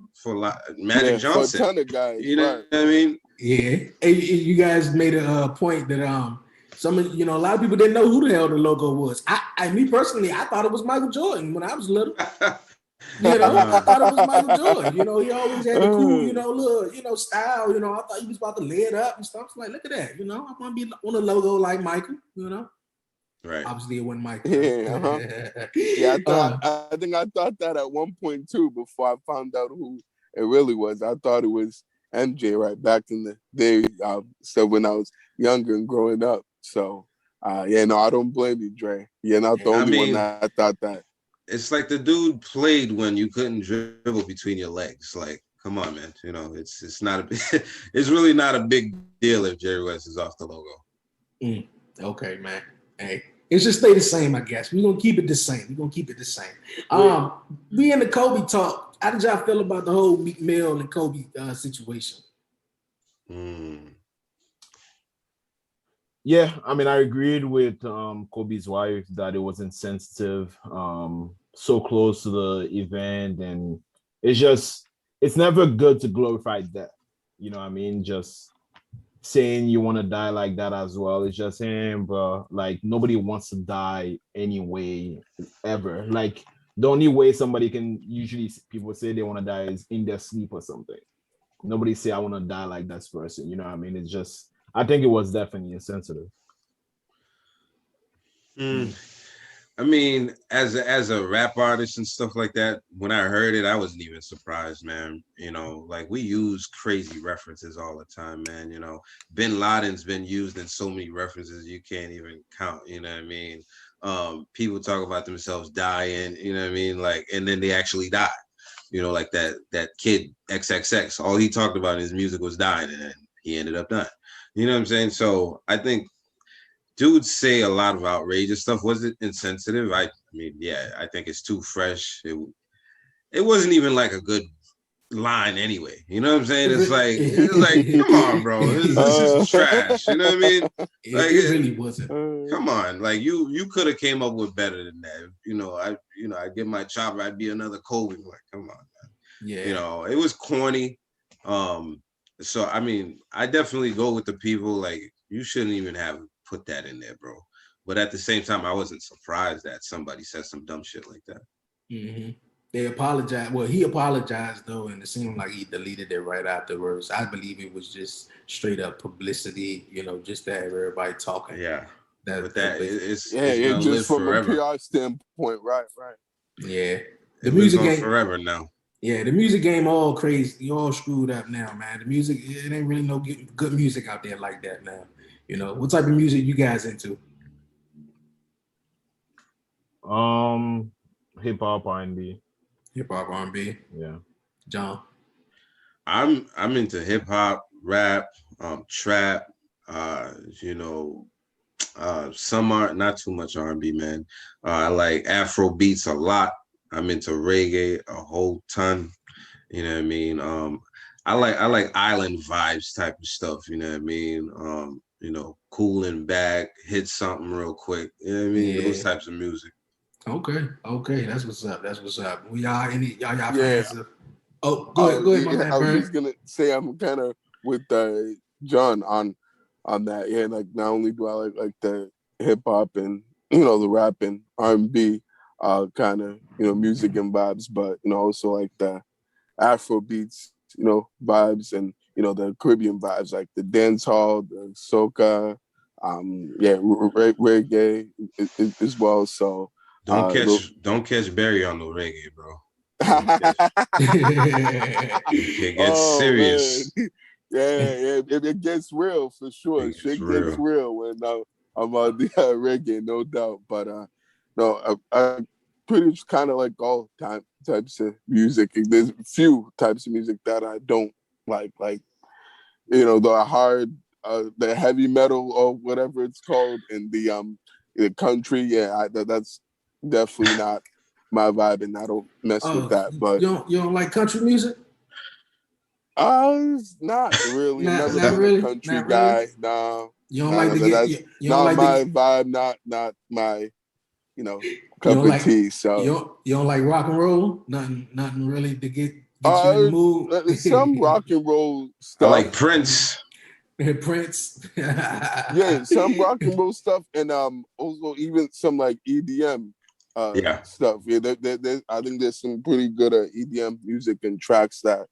Magic Johnson. For a ton of guys. You know what I mean? Yeah. Hey, you guys made a point that some a lot of people didn't know who the hell the logo was. Me personally, I thought it was Michael Jordan when I was little. I thought it was Michael Jordan. He always had a cool, little, style. I thought he was about to lay it up and stuff. Look at that. I want to be on a logo like Michael. Right. Obviously, it wasn't Mike. Yeah, I think I thought that at one point too before I found out who it really was. I thought it was MJ right back in the day. So when I was younger and growing up. So yeah, no, I don't blame you, Dre. You're not the only one that thought that. It's like the dude played when you couldn't dribble between your legs. Like, come on, man. You know, it's not a it's really not a big deal if Jerry West is off the logo. Okay, man. Hey, it should stay the same, I guess. We're gonna keep it the same. We in the Kobe talk. How did y'all feel about the whole Meek Mill and Kobe situation? Yeah, I mean, I agreed with Kobe's wife that it was insensitive, so close to the event, and it's never good to glorify death. You know what I mean? Just saying you want to die like that as well. It's just saying, bro, like nobody wants to die anyway, ever. Like the only way somebody can usually people say they want to die is in their sleep or something. Nobody say I want to die like this person. You know what I mean? It's just, I think it was definitely insensitive. I mean, as a rap artist and stuff like that, when I heard it, I wasn't even surprised, man. You know, like we use crazy references all the time, man. You know, Bin Laden's been used in so many references you can't even count. You know what I mean? People talk about themselves dying. You know what I mean? Like, and then they actually die. You know, like that kid XXX. All he talked about in his music was dying, and then he ended up dying. You know what I'm saying? So I think dudes say a lot of outrageous stuff. Was it insensitive? I mean, yeah, I think it's too fresh. It wasn't even like a good line anyway. You know what I'm saying? It's like come on, bro. This is trash. You know what I mean? Like it really wasn't. Come on, like you could have came up with better than that. I'd get my chopper. I'd be another Kobe. Like, come on, man. Yeah. You know, it was corny. So I mean, I definitely go with the people. Like, you shouldn't even have put that in there, bro. But at the same time, I wasn't surprised that somebody said some dumb shit like that. Mm-hmm. They apologized. Well, he apologized though, and it seemed like he deleted it right afterwards. I believe it was just straight up publicity, you know, just to have everybody talking. Yeah. It's just from forever. A PR standpoint, right. Yeah. The music game forever now. Yeah, the music game all crazy. You all screwed up now, man. The music, it ain't really no good music out there like that now. You know, what type of music you guys into? Hip hop, R&B. Hip hop, R&B. Yeah. John. I'm into hip hop, rap, trap. Some are not too much R&B, man. I like Afro beats a lot. I'm into reggae a whole ton. You know what I mean? I like island vibes type of stuff. You know what I mean? Cooling back, hit something real quick. You know what I mean? Yeah. Those types of music. Okay. That's what's up. We y'all fans of... Oh, go ahead, my man. I was just gonna say I'm kind of with John on that. Yeah, like not only do I like the hip hop and the rap and R&B kind of music and vibes, but also like the Afro beats vibes and the Caribbean vibes, like the dance hall, the soca, reggae as well. So don't catch Barry on the reggae, bro. It gets serious. Man. Yeah, it gets real for sure. Shit gets real when I'm on the reggae, no doubt. But I pretty much kind of like all types of music. There's a few types of music that I don't like the hard, the heavy metal or whatever it's called, and the country. Yeah, that's definitely not my vibe, and I don't mess with that. But you don't like country music? Not really. Never been really? a country guy. No. You don't like the not my vibe. Not my cup of tea. So you don't like rock and roll? Nothing really to get you in the mood. Some rock and roll stuff. I like Prince. Prince. Yeah, some rock and roll stuff, and also even some like EDM stuff. Yeah, I think there's some pretty good EDM music and tracks that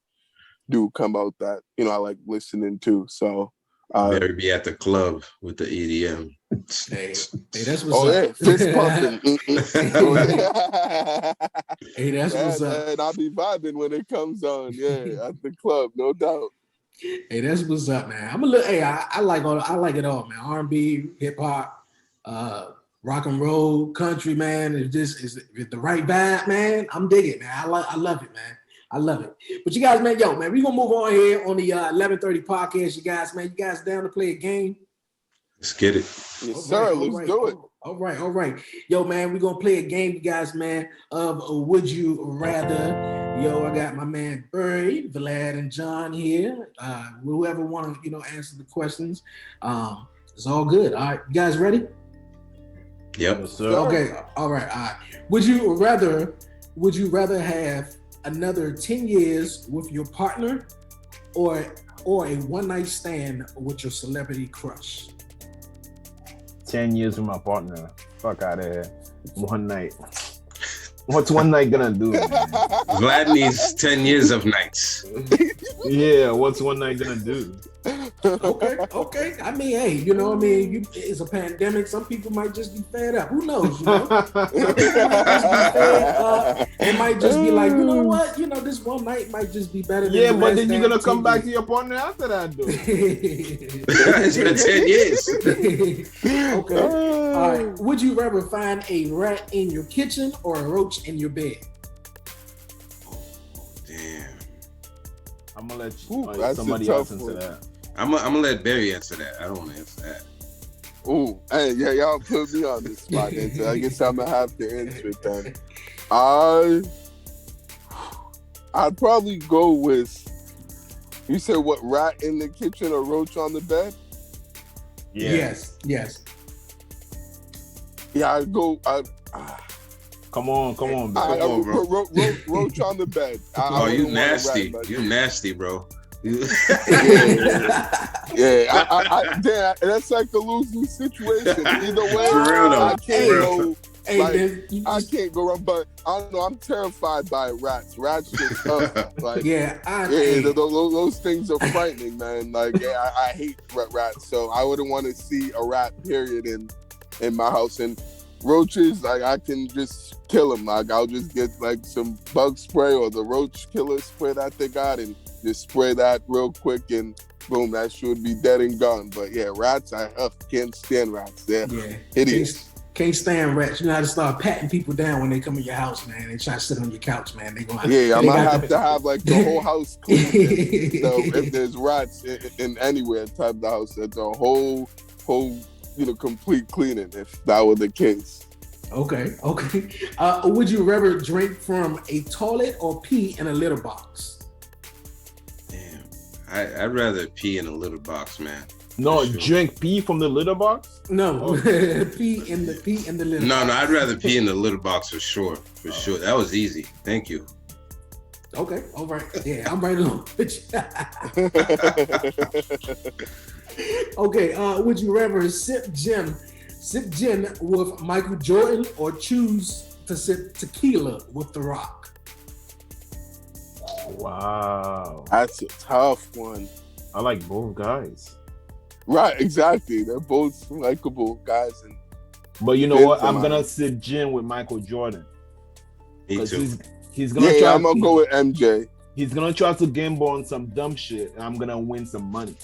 do come out that I like listening to. So Better be at the club with the EDM. Hey, that's what's up. Yeah, fist pumping. Hey, that's what's up. And I'll be vibing when it comes on. Yeah, at the club, no doubt. Hey, that's what's up, man. I'm a little. Hey, I like it all, man. R&B, hip hop, rock and roll, country, man. If the right vibe, man, I'm digging, man. I love it, man. I love it. But you guys, man, we gonna move on here on the 11:30 podcast. You guys down to play a game? Let's get it. Yes, sir. Let's do it. All right. Yo, man, we're gonna play a game, you guys, man, of Would You Rather. Yo, I got my man Bryant, Vlad, and John here. Whoever want to, answer the questions, it's all good. All right, you guys ready? Yep. Yes, sir. Okay. All right. Would you rather have another 10 years with your partner, or a one-night stand with your celebrity crush? 10 years with my partner. Fuck out of here. One night. What's one night gonna do? Vlad needs 10 years of nights. Yeah, what's one night gonna do? Okay. I mean, hey, it's a pandemic. Some people might just be fed up. Who knows? Some people might just be fed up. It might just be like, you know what? This one night might just be better than Yeah, the but rest then you're of gonna the come 10 back to your partner after that, though. It's been 10 years. Okay. All right. Would you rather find a rat in your kitchen or a roach in your bed? Damn. I'm gonna let that's somebody a else tough answer one. that. I'm gonna let Barry answer that. I don't want to answer that. Ooh, hey, yeah, y'all put me on this spot, so I guess I'm gonna have to answer it then. I'd probably go with. You said what? Rat in the kitchen or roach on the bed? Yeah. Yes. Yeah, I'd go. Come on, bro. Roach on the bed. You nasty. You nasty, bro. Yeah, that's like a lose-lose situation. Either way, For real, though. I can't go. Hey, Like, man, I can't go wrong, but I don't know. I'm terrified by rats. Rats just tough. Like, those things are frightening, man. Like, I hate rats, so I wouldn't want to see a rat. Period in my house. And roaches, like, I can just kill them. Like, I'll just get like some bug spray or the roach killer spray that they got, and just spray that real quick, and boom, that should be dead and gone. But yeah, rats, I can't stand rats. They're hideous. Can't stand rats. You know how to start patting people down when they come in your house, man. They try to sit on your couch, man. I'm gonna have to have like the whole house clean. So if there's rats in anywhere type of the house, that's a whole complete cleaning. If that were the case. Okay. Would you rather drink from a toilet or pee in a litter box? Damn. I'd rather pee in a litter box, man. No, sure. Drink pee from the litter box? No, pee in the litter box. No, I'd rather pee in the litter box for sure. For sure. That was easy. Thank you. Okay, all right. Yeah, I'm right along with you. Okay, would you rather sip gin with Michael Jordan or choose to sip tequila with The Rock? Wow. That's a tough one. I like both guys. Right, exactly. They're both likable guys. But you know what? I'm gonna sip gin with Michael Jordan. Me too. He's gonna I'm gonna go with MJ. He's gonna try to gamble on some dumb shit, and I'm gonna win some money.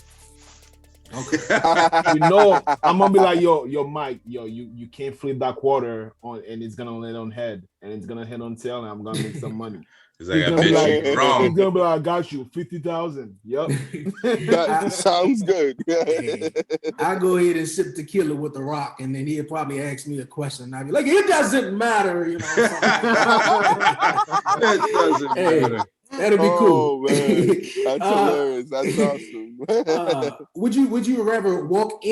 Okay. I'm gonna be like, yo, Mike, you can't flip that quarter on, and it's gonna land on head, and it's gonna head on tail, and I'm gonna make some money. He's like, I bet you wrong. He's gonna be like, I got you, 50,000. Yep. That sounds good. I'll go ahead and sip tequila with The Rock, and then he'll probably ask me a question, and I'll be like, it doesn't matter, It doesn't matter. That'd be cool. Man. That's hilarious. That's awesome. Would you rather walk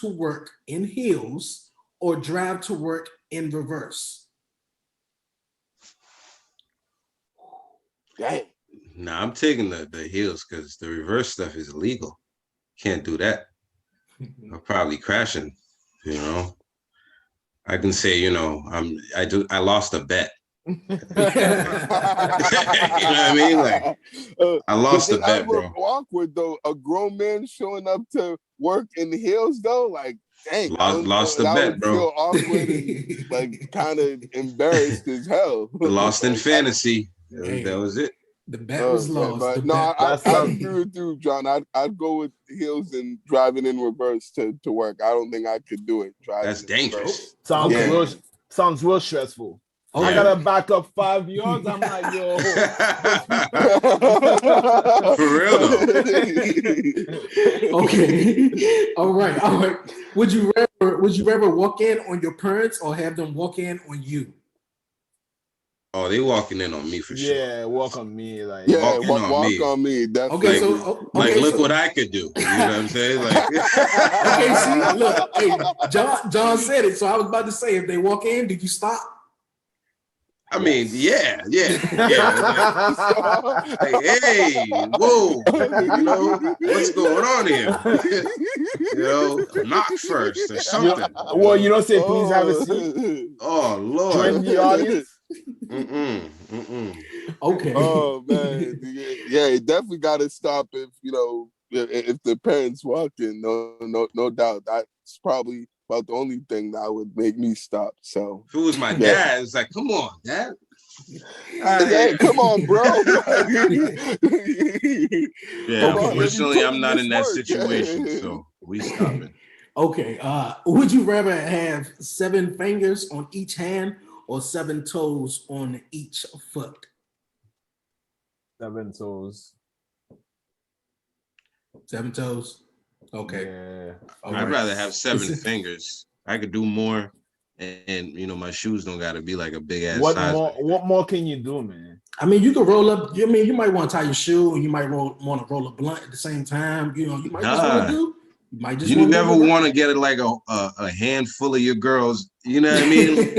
to work in heels or drive to work in reverse? Dang. Nah, I'm taking the heels because the reverse stuff is illegal. Can't do that. I'm probably crashing, I can say, I lost a bet. You know what I mean? Like, I lost the bet, bro. Awkward though. A grown man showing up to work in heels though, like, dang, Lost the bet, bro. Feel awkward and like kind of embarrassed as hell. Lost in fantasy. That was it. The bet was lost. But no, I agree with you, John. I'd go with heels and driving in reverse to work. I don't think I could do it. That's dangerous. Sounds real stressful. Oh, I gotta back up 5 yards. I'm like, yo. For real though. Okay. All right. Would you rather walk in on your parents or have them walk in on you? Oh, they walking in on me for sure. Yeah, walk on me. Like, yeah, walk on me. Definitely. Okay, look what I could do. You know what I'm saying? Like, okay, see, look, hey, John said it, so I was about to say, if they walk in, did you stop? I mean, yeah. Like, hey, whoa, you know, what's going on here? You know, knock first or something. Well, you don't say, please have a seat. Oh, Lord. Join the audience. Okay. Oh man, yeah, you definitely got to stop if the parents walk in. No doubt. That's probably about the only thing that would make me stop. So if it was my dad, it's like, come on, Dad. Hey, come on, bro. Yeah, unfortunately, I'm not in that situation, so we stopping. Okay. Would you rather have 7 fingers on each hand or 7 toes on each foot? 7 toes. 7 toes. Okay. Yeah. I'd rather have 7 fingers. I could do more, and my shoes don't got to be like a big ass size. What more can you do, man? I mean, you can roll up. I mean, you might want to tie your shoe, and you might want to roll a blunt at the same time. You might just want to do. You never want to get it like a handful of your girls. You know what I mean? Like,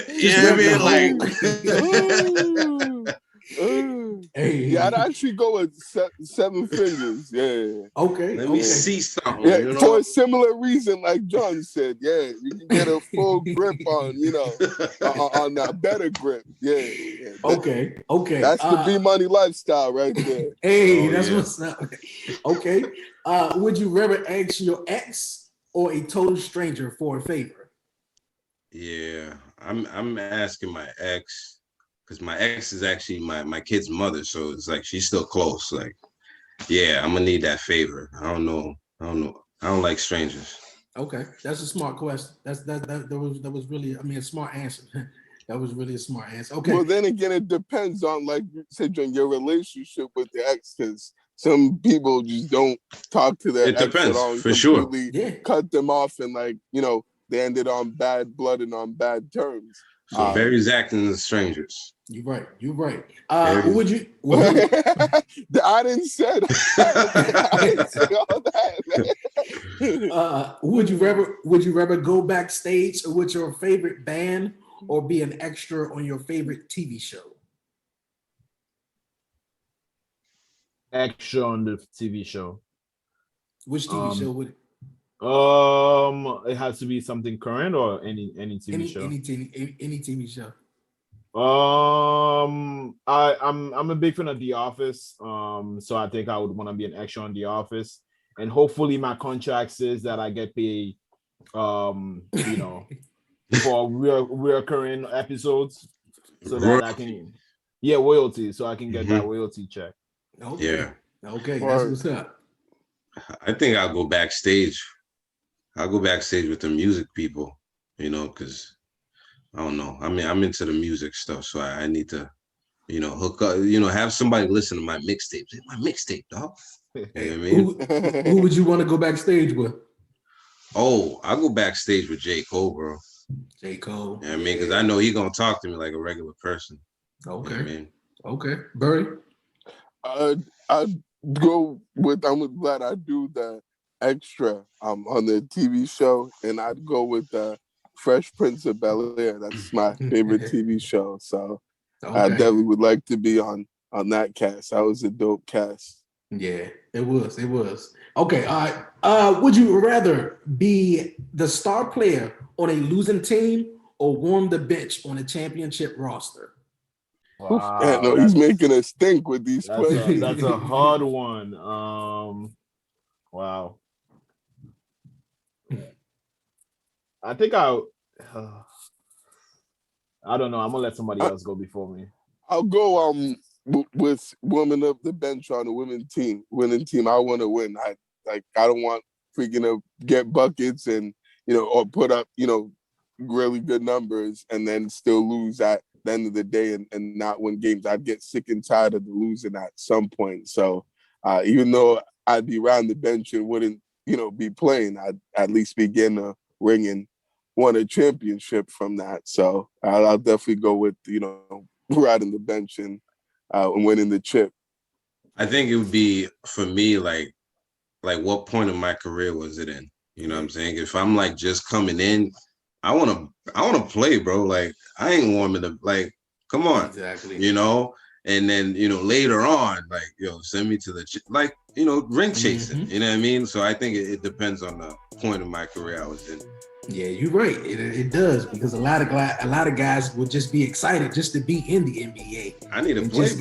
you know what I mean? Like. Hey. Yeah, I'd actually go with 7 fingers. Yeah. Okay. Let me see something. Yeah, for a similar reason, like John said. Yeah, you can get a full grip on, on that better grip. Yeah. Okay. That's the B Money lifestyle right there. Hey, that's what's up. Okay. Would you rather ask your ex or a total stranger for a favor? Yeah, I'm asking my ex. Because my ex is actually my kid's mother, so it's like she's still close. Like, yeah, I'm gonna need that favor. I don't know. I don't like strangers. Okay, that's a smart question. That was really, a smart answer. That was really a smart answer. Okay. Well, then again, it depends on, like you said, John, your relationship with the ex, because some people just don't talk to their ex at all. For sure. Cut them off, and they ended on bad blood and on bad terms. So very exacting to strangers. You're right. Would you? I didn't say that. I didn't say all that. Would you rather go backstage with your favorite band or be an extra on your favorite TV show? Extra on the TV show. Which TV show would it? It has to be something current or any TV show. Any TV show. I'm a big fan of The Office. So I think I would want to be an extra on The Office, and hopefully my contract says that I get paid, for recurring episodes, so that I can, royalty, so I can get that royalty check. Okay. Yeah. Okay, that's what's up. I think I'll go backstage. I'll go backstage with the music people, because I don't know. I mean, I'm into the music stuff, so I need to, hook up, have somebody listen to my mixtape. My mixtape, dog. You know what I mean? Who would you want to go backstage with? Oh, I'll go backstage with J. Cole, bro. J. Cole. You know what I mean? Because I know he's going to talk to me like a regular person. Okay. You know what I mean? Okay. Barry? I'd go with, I'm with Vlad. I do the extra on the TV show, and I'd go with Fresh Prince of Bel-Air. That's my favorite TV show. So I definitely would like to be on that cast. That was a dope cast. Yeah, it was. Okay, all right. Would you rather be the star player on a losing team or warm the bench on a championship roster? Yeah, no, he's making us think with these questions. That's a hard one. Wow. I think I don't know. I'm gonna let somebody else go before me. I'll go with warming up the bench on a winning team. I want to win. I don't want freaking to get buckets and or put up really good numbers and then still lose at the end of the day and not win games. I'd get sick and tired of losing at some point. So even though I'd be around the bench and wouldn't be playing, I'd at least be getting a ring and won a championship from that. So I'll definitely go with riding the bench and winning the chip. I think it would be for me like what point of my career was it in? You know what I'm saying? If I'm like just coming in, I want to play, bro. Like I ain't warming up. Like come on, exactly. And then later on, like send me to the ring chasing. Mm-hmm. You know what I mean? So I think it depends on the point of my career I was in. Yeah, you're right. It does because a lot of guys would just be excited just to be in the NBA. I need to play,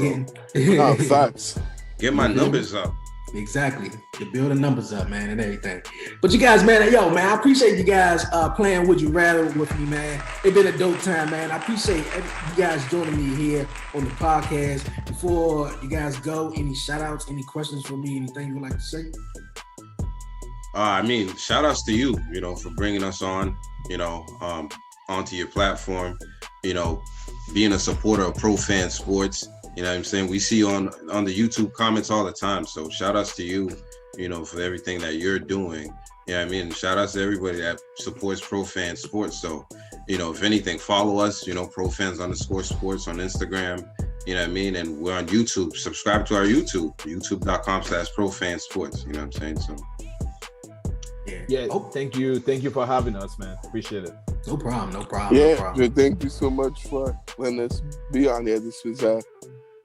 bro. Facts. Get my numbers up. Exactly. To build the numbers up, man, and everything. But you guys, man, I appreciate you guys playing Would You Rather with me, man. It's been a dope time, man. I appreciate you guys joining me here on the podcast. Before you guys go, any shout outs, any questions for me, anything you would like to say? Shout outs to you, for bringing us on, onto your platform, being a supporter of Pro Fan Sports. You know what I'm saying? We see you on the YouTube comments all the time. So shout outs to you, for everything that you're doing. You know what I mean? Shout outs to everybody that supports Pro Fan Sports. So, if anything, follow us, ProFans_sports on Instagram. You know what I mean? And we're on YouTube. Subscribe to our YouTube, youtube.com/ProFanSports. You know what I'm saying? So yeah. Thank you for having us, man. Appreciate it. No problem. Yeah, no problem. Thank you so much for letting us be on here. This was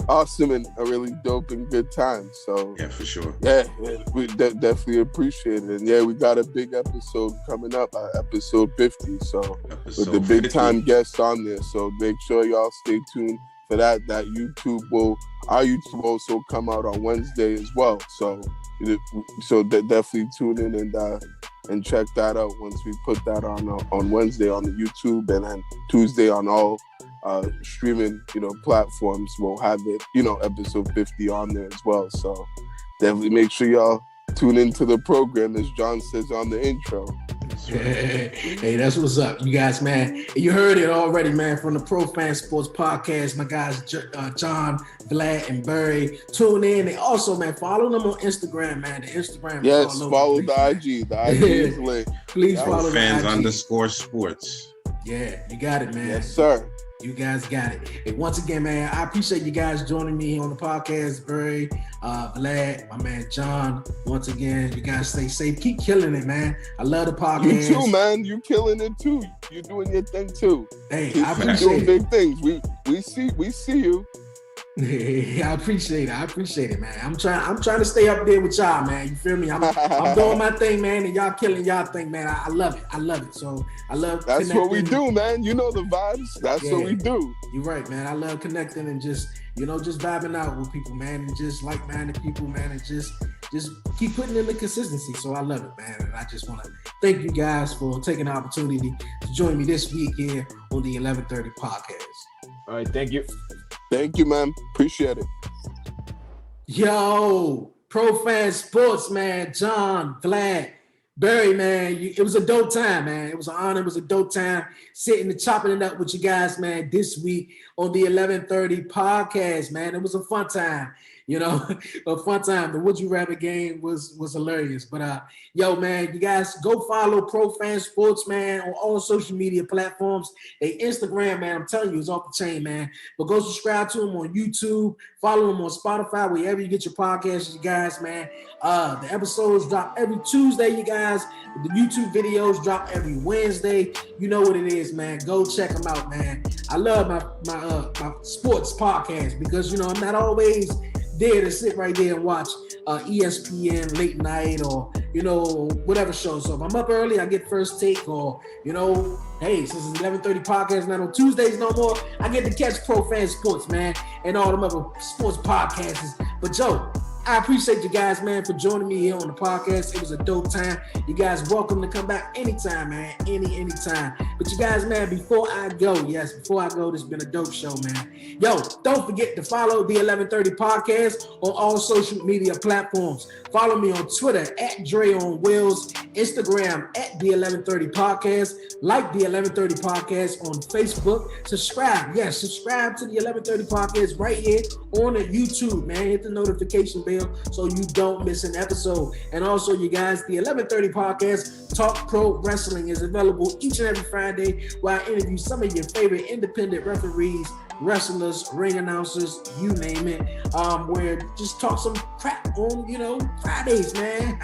awesome and a really dope and good time. So yeah, for sure. Yeah, we definitely appreciate it. And yeah, we got a big episode coming up, episode 50. So with the big time guests on there. So make sure y'all stay tuned for that. Our YouTube will also come out on Wednesday as well. So definitely tune in and check that out once we put that on Wednesday on the YouTube, and then Tuesday on all streaming platforms. We'll have it episode 50 on there as well. So definitely make sure y'all tune into the program, as John says on the intro. Hey, that's what's up, you guys, man. You heard it already, man, from the Pro Fan Sports Podcast. My guys, John, Vlad, and Barry, tune in. And also, man, follow them on Instagram, man. The Instagram. Yes, follow the IG. The IG is lit. Please follow Fans_sports. Yeah, you got it, man. Yes, sir. You guys got it. And once again, man, I appreciate you guys joining me on the podcast. Barry, Vlad, my man John. Once again, you guys stay safe. Keep killing it, man. I love the podcast. You too, man. You killing it too. You're doing your thing too. Hey, I appreciate doing big things. We see you. I appreciate it, man. I'm trying to stay up there with y'all, man. You feel me? I'm doing my thing, man, and y'all killing y'all thing, man. I love it. So I love that's what we do, man. You know the vibes. That's what we do. You're right, man. I love connecting and just vibing out with people, man, and just like-minded people, man, and just keep putting in the consistency. So I love it, man. And I just want to thank you guys for taking the opportunity to join me this week here on the 1130 podcast. All right, thank you. Thank you, man. Appreciate it. Yo, Pro Fan Sports, man. John, Vlad, Barry, man. It was a dope time, man. It was an honor. It was a dope time sitting and chopping it up with you guys, man, this week on the 1130 podcast, man. It was a fun time. A fun time. The Would You Rather game was hilarious. But yo, man, you guys go follow Pro Fan Sports, man, on all social media platforms. They Instagram, man, I'm telling you, it's off the chain, man. But go subscribe to them on YouTube, follow them on Spotify, wherever you get your podcasts, you guys, man. The episodes drop every Tuesday, you guys. The YouTube videos drop every Wednesday. You know what it is, man. Go check them out, man. I love my sports podcast because I'm not always there to sit right there and watch ESPN late night or, whatever show. So if I'm up early, I get first take, or, hey, since it's 11:30 podcast, not on Tuesdays no more, I get to catch Pro Fan Sports, man, and all them other sports podcasts. But Joe, I appreciate you guys, man, for joining me here on the podcast. It was a dope time. You guys welcome to come back anytime, man. Anytime. But you guys, man, before I go, this has been a dope show, man. Yo, don't forget to follow the 1130 podcast on all social media platforms. Follow me on Twitter at Dre on Wheels, Instagram at the 1130 podcast, like the 1130 podcast on Facebook. Subscribe to the 1130 podcast right here on the YouTube, man. Hit the notification bell so you don't miss an episode. And also, you guys, the 1130 podcast Talk Pro Wrestling is available each and every Friday, where I interview some of your favorite independent referees, wrestlers, ring announcers, you name it, where just talk some crap on, Fridays, man.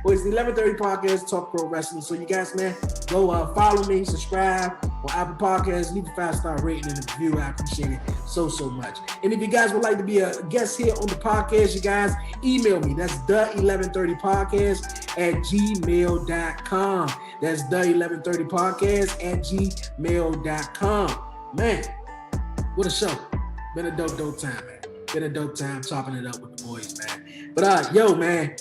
Well, it's the 1130 podcast Talk Pro Wrestling. So you guys, man, go follow me, subscribe on Apple Podcasts, leave a 5-star rating and a review. I appreciate it so much. And if you guys would like to be a guest here on the podcast, you guys, email me. That's the1130podcast@gmail.com. That's the1130podcast@gmail.com. Man, what a show. Been a dope time, man. Been a dope time chopping it up with the boys, man. But yo, man,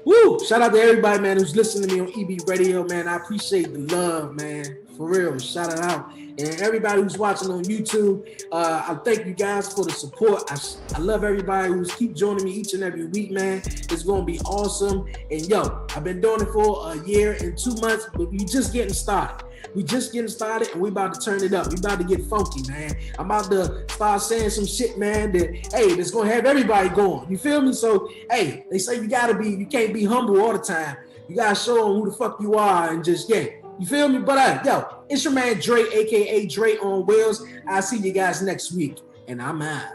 woo! Shout out to everybody, man, who's listening to me on EB Radio, man. I appreciate the love, man. For real, shout it out. And everybody who's watching on YouTube, I thank you guys for the support. I love everybody who's keep joining me each and every week, man. It's gonna be awesome. And yo, I've been doing it for a year and 2 months, but we just getting started. We just getting started, and we about to turn it up. We about to get funky, man. I'm about to start saying some shit, man, that's gonna have everybody going. You feel me? So, hey, they say you can't be humble all the time. You gotta show them who the fuck you are and just, you feel me? But yo, it's your man Dre, aka Dre on Wheels. I'll see you guys next week, and I'm out.